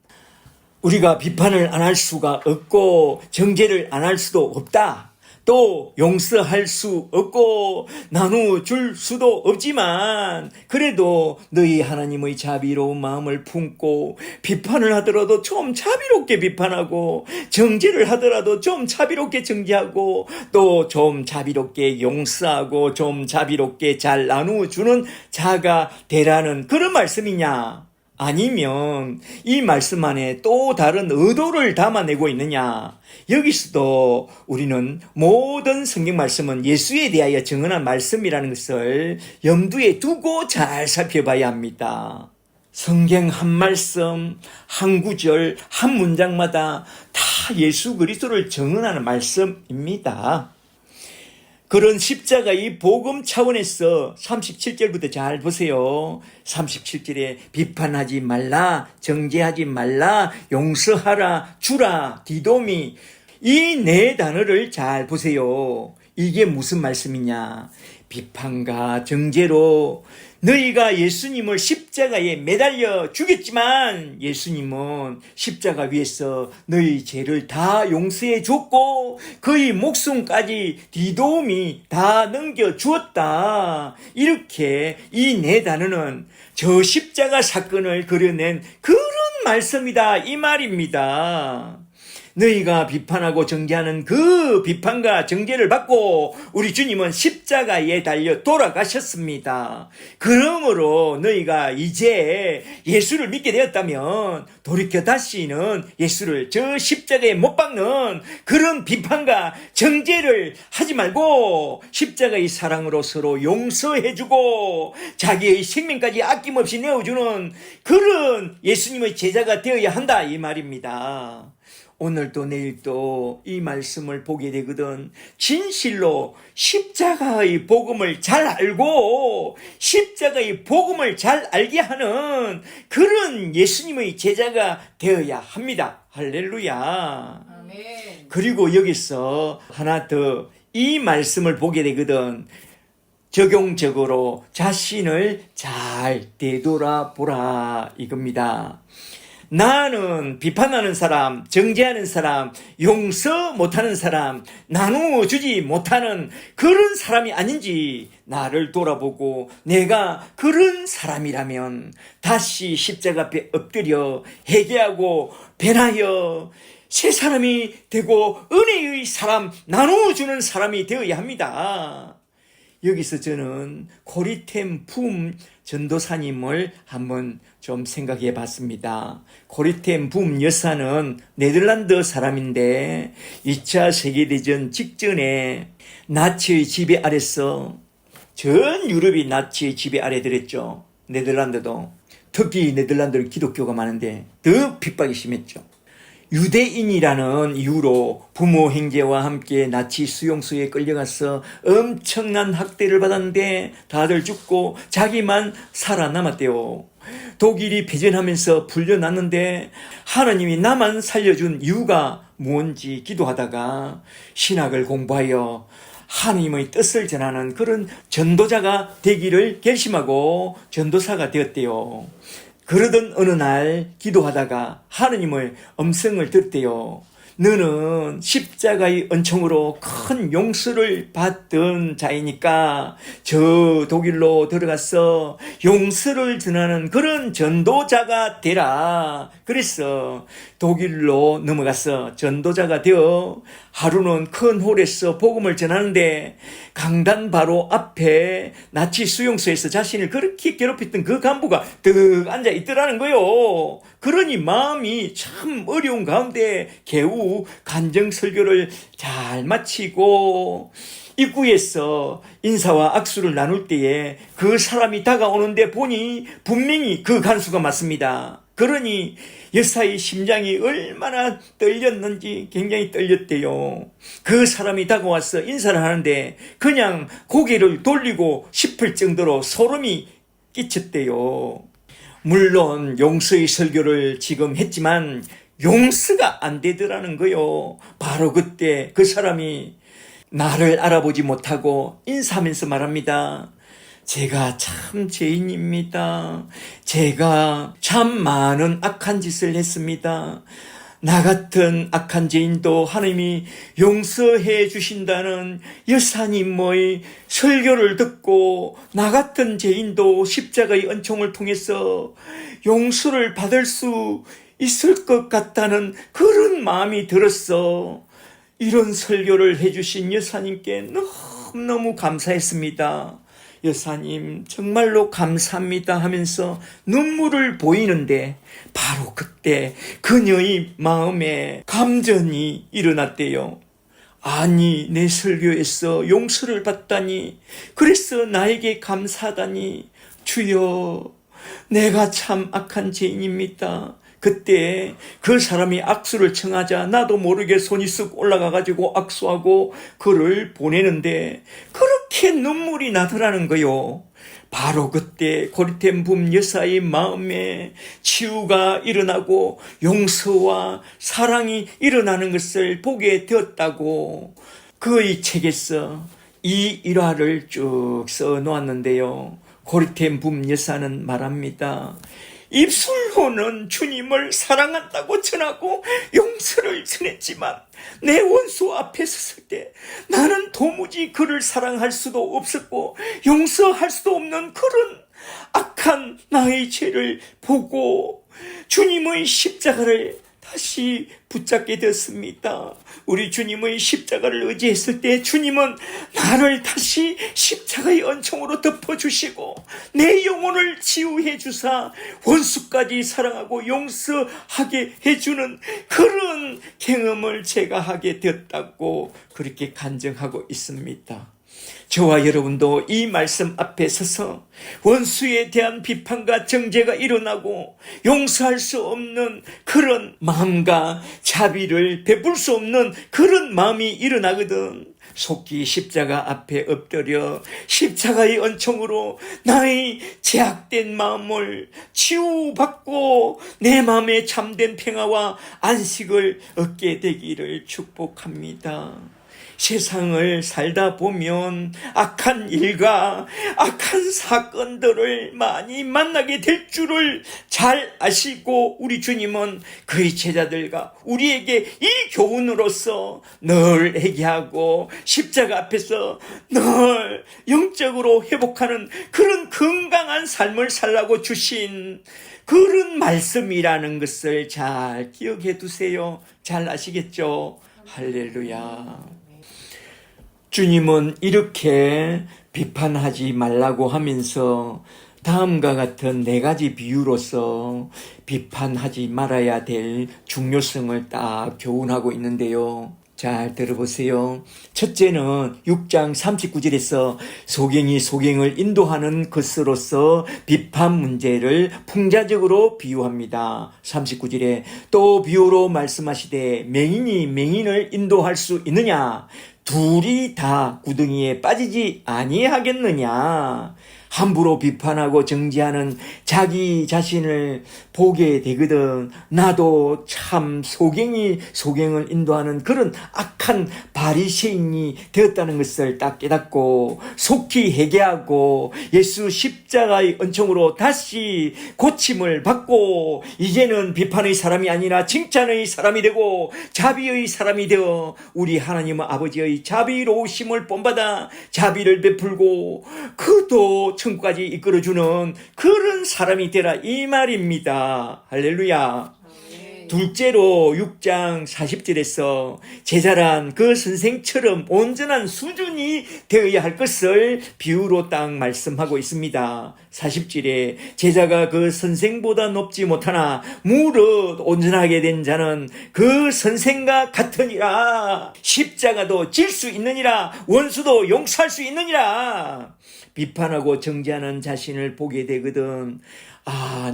우리가 비판을 안 할 수가 없고 정죄를 안 할 수도 없다. 또 용서할 수 없고 나눠줄 수도 없지만 그래도 너희 하나님의 자비로운 마음을 품고 비판을 하더라도 좀 자비롭게 비판하고 정죄를 하더라도 좀 자비롭게 정죄하고 또 좀 자비롭게 용서하고 좀 자비롭게 잘 나누어주는 자가 되라는 그런 말씀이냐? 아니면 이 말씀 안에 또 다른 의도를 담아내고 있느냐? 여기서도 우리는 모든 성경 말씀은 예수에 대하여 증언한 말씀이라는 것을 염두에 두고 잘 살펴봐야 합니다. 성경 한 말씀, 한 구절, 한 문장마다 다 예수 그리스도를 증언하는 말씀입니다. 그런 십자가의 복음 차원에서 37절부터 잘 보세요. 37절에 비판하지 말라, 정죄하지 말라, 용서하라, 주라, 디도미, 이 네 단어를 잘 보세요. 이게 무슨 말씀이냐? 비판과 정죄로 너희가 예수님을 십자가에 매달려 죽였지만 예수님은 십자가 위에서 너희 죄를 다 용서해 줬고 그의 목숨까지 디도움이 다 넘겨주었다. 이렇게 이 네 단어는 저 십자가 사건을 그려낸 그런 말씀이다 이 말입니다. 너희가 비판하고 정죄하는 그 비판과 정죄를 받고 우리 주님은 십자가에 달려 돌아가셨습니다. 그러므로 너희가 이제 예수를 믿게 되었다면 돌이켜 다시는 예수를 저 십자가에 못 박는 그런 비판과 정죄를 하지 말고 십자가의 사랑으로 서로 용서해주고 자기의 생명까지 아낌없이 내어주는 그런 예수님의 제자가 되어야 한다 이 말입니다. 오늘도 내일도 이 말씀을 보게 되거든. 진실로 십자가의 복음을 잘 알고 십자가의 복음을 잘 알게 하는 그런 예수님의 제자가 되어야 합니다. 할렐루야. 아멘. 그리고 여기서 하나 더 이 말씀을 보게 되거든. 적용적으로 자신을 잘 되돌아보라 이겁니다. 나는 비판하는 사람, 정죄하는 사람, 용서 못하는 사람, 나누어주지 못하는 그런 사람이 아닌지 나를 돌아보고 내가 그런 사람이라면 다시 십자가 앞에 엎드려 회개하고 변하여 새 사람이 되고 은혜의 사람, 나누어주는 사람이 되어야 합니다. 여기서 저는 코리템 붐 전도사님을 한번 좀 생각해 봤습니다. 코리템 붐 여사는 네덜란드 사람인데 2차 세계대전 직전에 나치의 지배 아래서 전 유럽이 나치의 지배 아래 들었죠. 네덜란드도. 특히 네덜란드는 기독교가 많은데 더 핍박이 심했죠. 유대인이라는 이유로 부모 형제와 함께 나치 수용소에 끌려가서 엄청난 학대를 받았는데 다들 죽고 자기만 살아남았대요. 독일이 패전하면서 풀려났는데 하나님이 나만 살려준 이유가 뭔지 기도하다가 신학을 공부하여 하나님의 뜻을 전하는 그런 전도자가 되기를 결심하고 전도사가 되었대요. 그러던 어느 날 기도하다가 하느님의 음성을 듣대요. 너는 십자가의 은총으로 큰 용서를 받던 자이니까 저 독일로 들어가서 용서를 전하는 그런 전도자가 되라. 그래서 독일로 넘어가서 전도자가 되어 하루는 큰 홀에서 복음을 전하는데 강단 바로 앞에 나치 수용소에서 자신을 그렇게 괴롭혔던 그 간부가 득 앉아 있더라는 거요. 그러니 마음이 참 어려운 가운데 겨우 간증 설교를 잘 마치고 입구에서 인사와 악수를 나눌 때에 그 사람이 다가오는데 보니 분명히 그 간수가 맞습니다. 그러니 여사의 심장이 얼마나 떨렸는지 굉장히 떨렸대요. 그 사람이 다가와서 인사를 하는데 그냥 고개를 돌리고 싶을 정도로 소름이 끼쳤대요. 물론 용서의 설교를 지금 했지만 용서가 안 되더라는 거요. 바로 그때 그 사람이 나를 알아보지 못하고 인사하면서 말합니다. 제가 참 죄인입니다. 제가 참 많은 악한 짓을 했습니다. 나 같은 악한 죄인도 하나님이 용서해 주신다는 여사님의 설교를 듣고 나 같은 죄인도 십자가의 은총을 통해서 용서를 받을 수 있을 것 같다는 그런 마음이 들었어. 이런 설교를 해주신 여사님께 너무너무 감사했습니다. 여사님 정말로 감사합니다 하면서 눈물을 보이는데 바로 그때 그녀의 마음에 감전이 일어났대요. 아니 내 설교에서 용서를 받다니 그래서 나에게 감사하다니 주여 내가 참 악한 죄인입니다. 그때 그 사람이 악수를 청하자 나도 모르게 손이 쓱 올라가가지고 악수하고 그를 보내는데 그렇게 눈물이 나더라는 거요. 바로 그때 코리템 붐 여사의 마음에 치유가 일어나고 용서와 사랑이 일어나는 것을 보게 되었다고 그의 책에서 이 일화를 쭉 써놓았는데요. 코리템 붐 여사는 말합니다. 입술로는 주님을 사랑한다고 전하고 용서를 전했지만 내 원수 앞에 섰을 때 나는 도무지 그를 사랑할 수도 없었고 용서할 수도 없는 그런 악한 나의 죄를 보고 주님의 십자가를 다시 붙잡게 되었습니다. 우리 주님의 십자가를 의지했을 때 주님은 나를 다시 십자가의 은총으로 덮어주시고 내 영혼을 치유해 주사 원수까지 사랑하고 용서하게 해주는 그런 경험을 제가 하게 되었다고 그렇게 간증하고 있습니다. 저와 여러분도 이 말씀 앞에 서서 원수에 대한 비판과 정죄가 일어나고 용서할 수 없는 그런 마음과 자비를 베풀 수 없는 그런 마음이 일어나거든. 속히 십자가 앞에 엎드려 십자가의 은총으로 나의 제약된 마음을 치유받고 내 마음에 참된 평화와 안식을 얻게 되기를 축복합니다. 세상을 살다 보면 악한 일과 악한 사건들을 많이 만나게 될 줄을 잘 아시고 우리 주님은 그의 제자들과 우리에게 이 교훈으로서 늘 회개하고 십자가 앞에서 늘 영적으로 회복하는 그런 건강한 삶을 살라고 주신 그런 말씀이라는 것을 잘 기억해 두세요. 잘 아시겠죠? 할렐루야. 주님은 이렇게 비판하지 말라고 하면서 다음과 같은 4가지 비유로서 비판하지 말아야 될 중요성을 딱 교훈하고 있는데요. 잘 들어보세요. 첫째는 6장 39절에서 소경이 소경을 인도하는 것으로서 비판 문제를 풍자적으로 비유합니다. 39절에 또 비유로 말씀하시되 맹인이 맹인을 인도할 수 있느냐? 둘이 다 구덩이에 빠지지 아니하겠느냐? 함부로 비판하고 정죄하는 자기 자신을 보게 되거든. 나도 참 소경을 인도하는 그런 악한 바리새인이 되었다는 것을 딱 깨닫고 속히 회개하고 예수 십자가의 은총으로 다시 고침을 받고 이제는 비판의 사람이 아니라 칭찬의 사람이 되고 자비의 사람이 되어 우리 하나님 아버지의 자비로우심을 본받아 자비를 베풀고 그도 천국까지 이끌어주는 그런 사람이 되라 이 말입니다. 할렐루야. 둘째로 6장 40절에서 제자란 그 선생처럼 온전한 수준이 되어야 할 것을 비유로 딱 말씀하고 있습니다. 40절에 제자가 그 선생보다 높지 못하나 무릇 온전하게 된 자는 그 선생과 같으니라. 십자가도 질 수 있느니라. 원수도 용서할 수 있느니라. 비판하고 정죄하는 자신을 보게 되거든.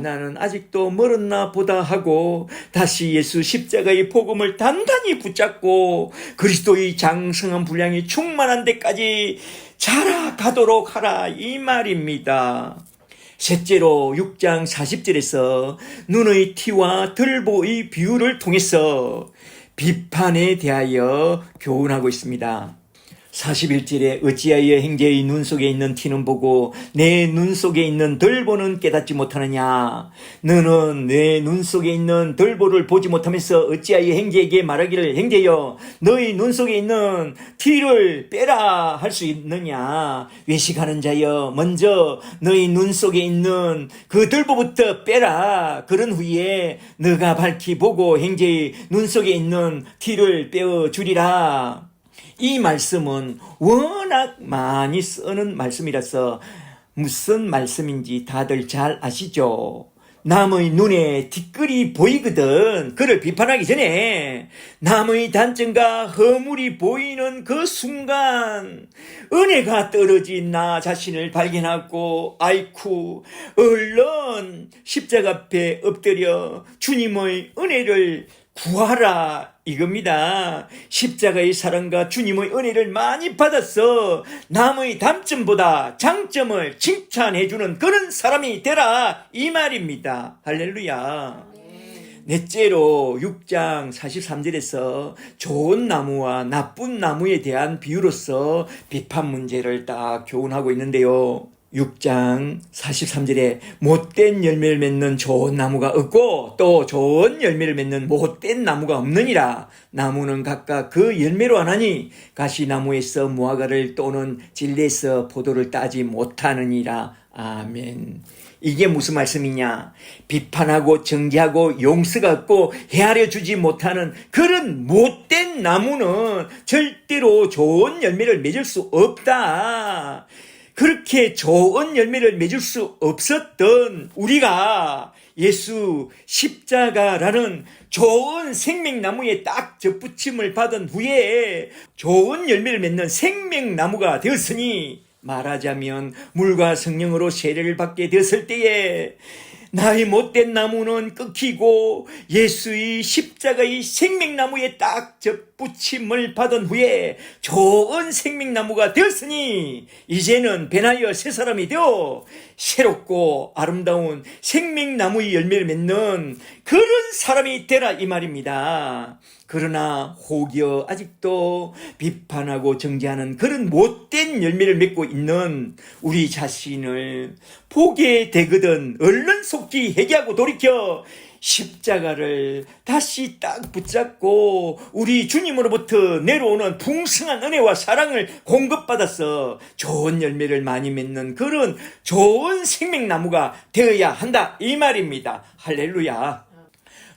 나는 아직도 멀었나 보다 하고 다시 예수 십자가의 복음을 단단히 붙잡고 그리스도의 장성한 분량이 충만한 데까지 자라가도록 하라 이 말입니다. 셋째로 6장 40절에서 눈의 티와 들보의 비유를 통해서 비판에 대하여 교훈하고 있습니다. 41절에 어찌하여 형제의 눈 속에 있는 티는 보고 내 눈 속에 있는 들보는 깨닫지 못하느냐. 너는 내 눈 속에 있는 들보를 보지 못하면서 어찌하여 형제에게 말하기를 형제여 너희 눈 속에 있는 티를 빼라 할 수 있느냐. 외식하는 자여 먼저 너희 눈 속에 있는 그 들보부터 빼라. 그런 후에 너가 밝히 보고 형제의 눈 속에 있는 티를 빼어주리라. 이 말씀은 워낙 많이 쓰는 말씀이라서 무슨 말씀인지 다들 잘 아시죠? 남의 눈에 티끌이 보이거든. 그를 비판하기 전에 남의 단점과 허물이 보이는 그 순간 은혜가 떨어진 나 자신을 발견하고 아이쿠 얼른 십자가 앞에 엎드려 주님의 은혜를 구하라 이겁니다. 십자가의 사랑과 주님의 은혜를 많이 받아서 남의 단점보다 장점을 칭찬해주는 그런 사람이 되라 이 말입니다. 할렐루야. 넷째로 6장 43절에서 좋은 나무와 나쁜 나무에 대한 비유로서 비판 문제를 딱 교훈하고 있는데요. 6장 43절에 못된 열매를 맺는 좋은 나무가 없고 또 좋은 열매를 맺는 못된 나무가 없느니라. 나무는 각각 그 열매로 하나니 가시나무에서 무화과를 또는 진리에서 포도를 따지 못하느니라. 아멘. 이게 무슨 말씀이냐? 비판하고 정죄하고 용서가 없고 헤아려 주지 못하는 그런 못된 나무는 절대로 좋은 열매를 맺을 수 없다. 그렇게 좋은 열매를 맺을 수 없었던 우리가 예수 십자가라는 좋은 생명나무에 딱 접붙임을 받은 후에 좋은 열매를 맺는 생명나무가 되었으니 말하자면 물과 성령으로 세례를 받게 되었을 때에 나의 못된 나무는 끊기고 예수의 십자가의 생명나무에 딱 접붙임을 받은 후에 좋은 생명나무가 되었으니 이제는 변하여 새 사람이 되어 새롭고 아름다운 생명나무의 열매를 맺는 그런 사람이 되라 이 말입니다. 그러나 혹여 아직도 비판하고 정죄하는 그런 못된 열매를 맺고 있는 우리 자신을 보게 되거든 얼른 속히 회개하고 돌이켜 십자가를 다시 딱 붙잡고 우리 주님으로부터 내려오는 풍성한 은혜와 사랑을 공급받아서 좋은 열매를 많이 맺는 그런 좋은 생명나무가 되어야 한다 이 말입니다. 할렐루야.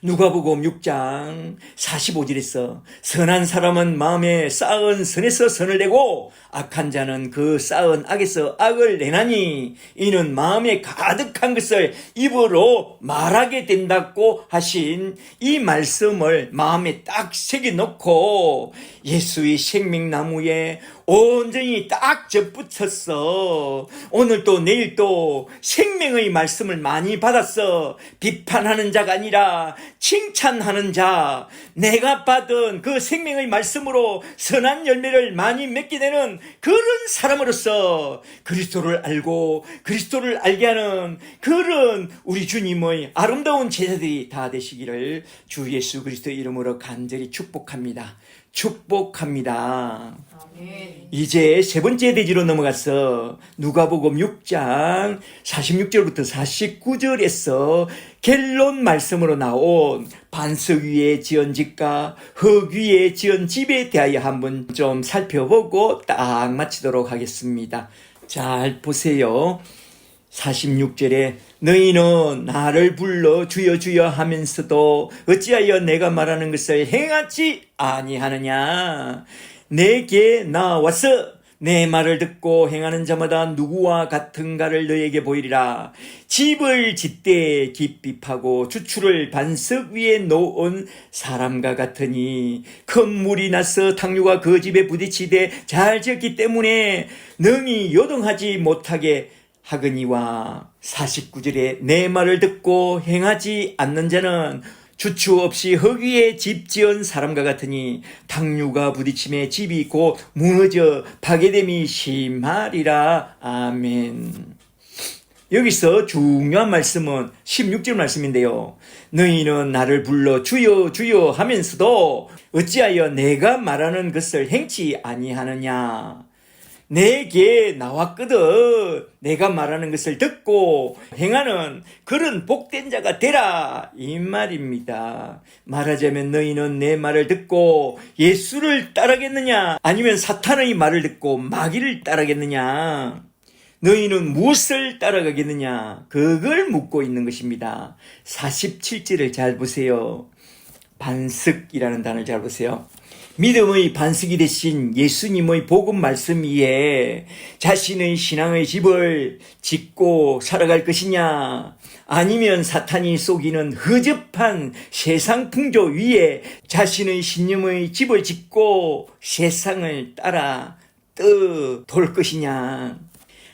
누가복음 6장 45절에서 선한 사람은 마음에 쌓은 선에서 선을 내고 악한 자는 그 쌓은 악에서 악을 내나니 이는 마음에 가득한 것을 입으로 말하게 된다고 하신 이 말씀을 마음에 딱 새겨놓고 예수의 생명나무에 온전히 딱 접붙였어. 오늘도 내일도 생명의 말씀을 많이 받았어. 비판하는 자가 아니라 칭찬하는 자, 내가 받은 그 생명의 말씀으로 선한 열매를 많이 맺게 되는 그런 사람으로서 그리스도를 알고 그리스도를 알게 하는 그런 우리 주님의 아름다운 제자들이 다 되시기를 주 예수 그리스도의 이름으로 간절히 축복합니다. 축복합니다. 아멘. 이제 세 번째 대지로 넘어가서 누가복음 6장 46절부터 49절에서 결론 말씀으로 나온 반석 위에 지은 집과 흙 위에 지은 집에 대하여 한번 좀 살펴보고 딱 마치도록 하겠습니다. 잘 보세요. 46절에 너희는 나를 불러 주여 주여 하면서도 어찌하여 내가 말하는 것을 행하지 아니하느냐. 내게 나와서 내 말을 듣고 행하는 자마다 누구와 같은가를 너에게 보이리라. 집을 짓되 깊이 파고 주추를 반석 위에 놓은 사람과 같으니 큰 물이 나서 탕류가 그 집에 부딪히되 잘 지었기 때문에 능히 요동하지 못하게 하거니와 49절에 내 말을 듣고 행하지 않는 자는 주추 없이 흙 위에 집 지은 사람과 같으니 탕류가 부딪힘에 집이 곧 무너져 파괴됨이 심하리라. 아멘. 여기서 중요한 말씀은 16절 말씀인데요. 너희는 나를 불러 주여 주여 하면서도 어찌하여 내가 말하는 것을 행치 아니하느냐. 내게 나왔거든. 내가 말하는 것을 듣고 행하는 그런 복된 자가 되라 이 말입니다. 말하자면 너희는 내 말을 듣고 예수를 따르겠느냐 아니면 사탄의 말을 듣고 마귀를 따르겠느냐. 너희는 무엇을 따라가겠느냐 그걸 묻고 있는 것입니다. 47절을 잘 보세요. 반석이라는 단어를 잘 보세요. 믿음의 반석이 되신 예수님의 복음 말씀 위에 자신의 신앙의 집을 짓고 살아갈 것이냐 아니면 사탄이 속이는 허접한 세상 풍조 위에 자신의 신념의 집을 짓고 세상을 따라 떠돌 것이냐.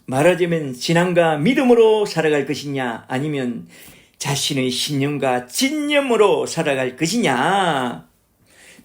말하자면 신앙과 믿음으로 살아갈 것이냐 아니면 자신의 신념과 진념으로 살아갈 것이냐.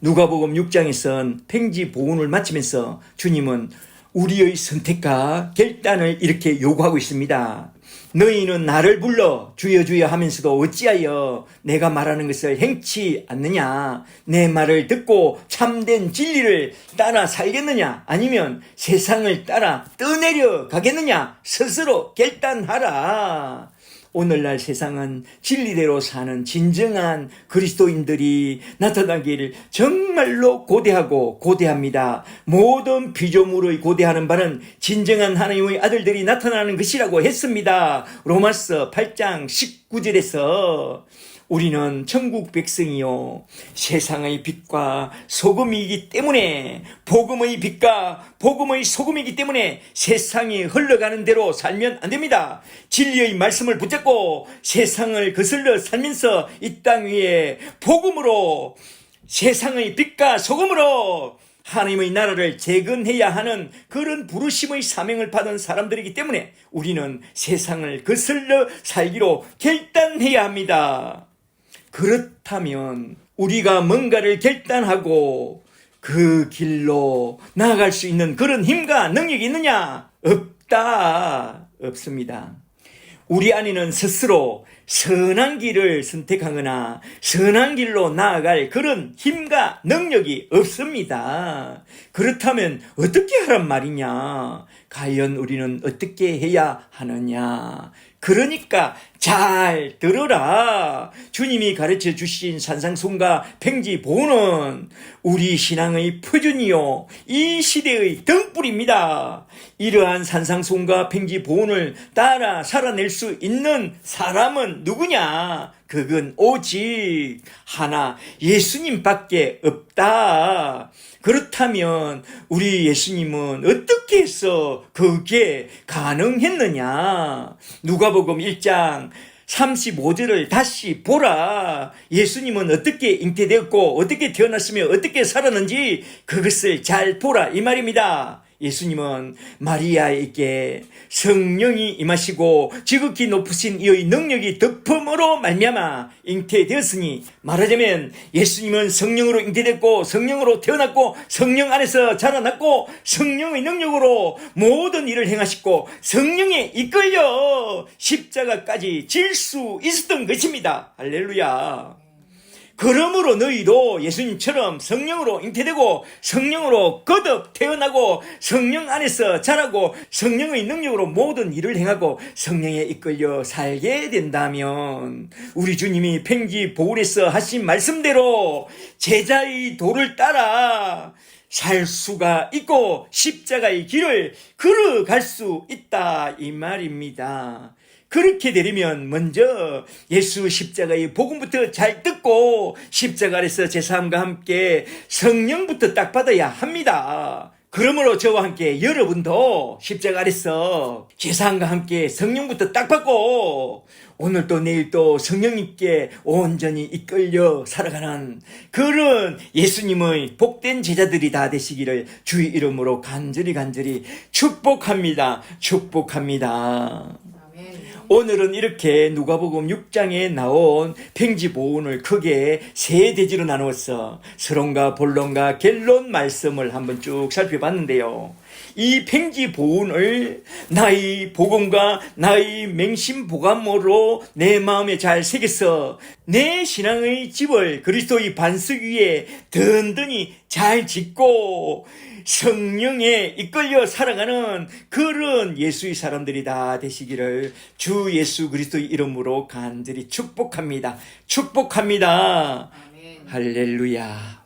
누가복음 6장에선 팽지 보훈을 마치면서 주님은 우리의 선택과 결단을 이렇게 요구하고 있습니다. 너희는 나를 불러 주여 주여 하면서도 어찌하여 내가 말하는 것을 행치 않느냐. 내 말을 듣고 참된 진리를 따라 살겠느냐 아니면 세상을 따라 떠내려 가겠느냐. 스스로 결단하라. 오늘날 세상은 진리대로 사는 진정한 그리스도인들이 나타나기를 정말로 고대하고 고대합니다. 모든 피조물의 고대하는 바는 진정한 하나님의 아들들이 나타나는 것이라고 했습니다. 로마서 8장 19절에서 우리는 천국 백성이요 세상의 빛과 소금이기 때문에 복음의 빛과 복음의 소금이기 때문에 세상이 흘러가는 대로 살면 안 됩니다. 진리의 말씀을 붙잡고 세상을 거슬러 살면서 이 땅 위에 복음으로 세상의 빛과 소금으로 하나님의 나라를 재건해야 하는 그런 부르심의 사명을 받은 사람들이기 때문에 우리는 세상을 거슬러 살기로 결단해야 합니다. 그렇다면 우리가 뭔가를 결단하고 그 길로 나아갈 수 있는 그런 힘과 능력이 있느냐? 없다. 없습니다. 우리 안에는 스스로 선한 길을 선택하거나 선한 길로 나아갈 그런 힘과 능력이 없습니다. 그렇다면 어떻게 하란 말이냐? 과연 우리는 어떻게 해야 하느냐? 그러니까 잘 들어라. 주님이 가르쳐 주신 산상순과 팽지보는 우리 신앙의 표준이요, 이 시대의 등불입니다. 이러한 산상순과 팽지보를 따라 살아낼 수 있는 사람은 누구냐? 그건 오직 하나, 예수님밖에 없다. 그렇다면 우리 예수님은 어떻게 해서 그게 가능했느냐? 누가복음 1장 35절을 다시 보라. 예수님은 어떻게 잉태되었고 어떻게 태어났으며 어떻게 살았는지 그것을 잘 보라, 이 말입니다. 예수님은 마리아에게 성령이 임하시고 지극히 높으신 이의 능력이 덕품으로 말미암아 잉태되었으니, 말하자면 예수님은 성령으로 잉태됐고 성령으로 태어났고 성령 안에서 자라났고 성령의 능력으로 모든 일을 행하셨고 성령에 이끌려 십자가까지 질 수 있었던 것입니다. 할렐루야. 그러므로 너희도 예수님처럼 성령으로 잉태되고 성령으로 거듭 태어나고 성령 안에서 자라고 성령의 능력으로 모든 일을 행하고 성령에 이끌려 살게 된다면 우리 주님이 팽지보울에서 하신 말씀대로 제자의 도를 따라 살 수가 있고 십자가의 길을 걸어갈 수 있다, 이 말입니다. 그렇게 되려면 먼저 예수 십자가의 복음부터 잘 듣고 십자가 아래서 제사함과 함께 성령부터 딱 받아야 합니다. 그러므로 저와 함께 여러분도 십자가 아래서 제사함과 함께 성령부터 딱 받고 오늘도 내일도 성령님께 온전히 이끌려 살아가는 그런 예수님의 복된 제자들이 다 되시기를 주의 이름으로 간절히 축복합니다. 축복합니다. 오늘은 이렇게 누가복음 6장에 나온 팽지보온을 크게 세 대지로 나누어서 서론과 본론과 결론 말씀을 한번 쭉 살펴봤는데요. 이 팽지보온을 나의 복음과 나의 맹심보감으로 내 마음에 잘 새겨서 내 신앙의 집을 그리스도의 반석 위에 든든히 잘 짓고 성령에 이끌려 살아가는 그런 예수의 사람들이 다 되시기를 주 예수 그리스도의 이름으로 간절히 축복합니다. 축복합니다. 아멘. 할렐루야.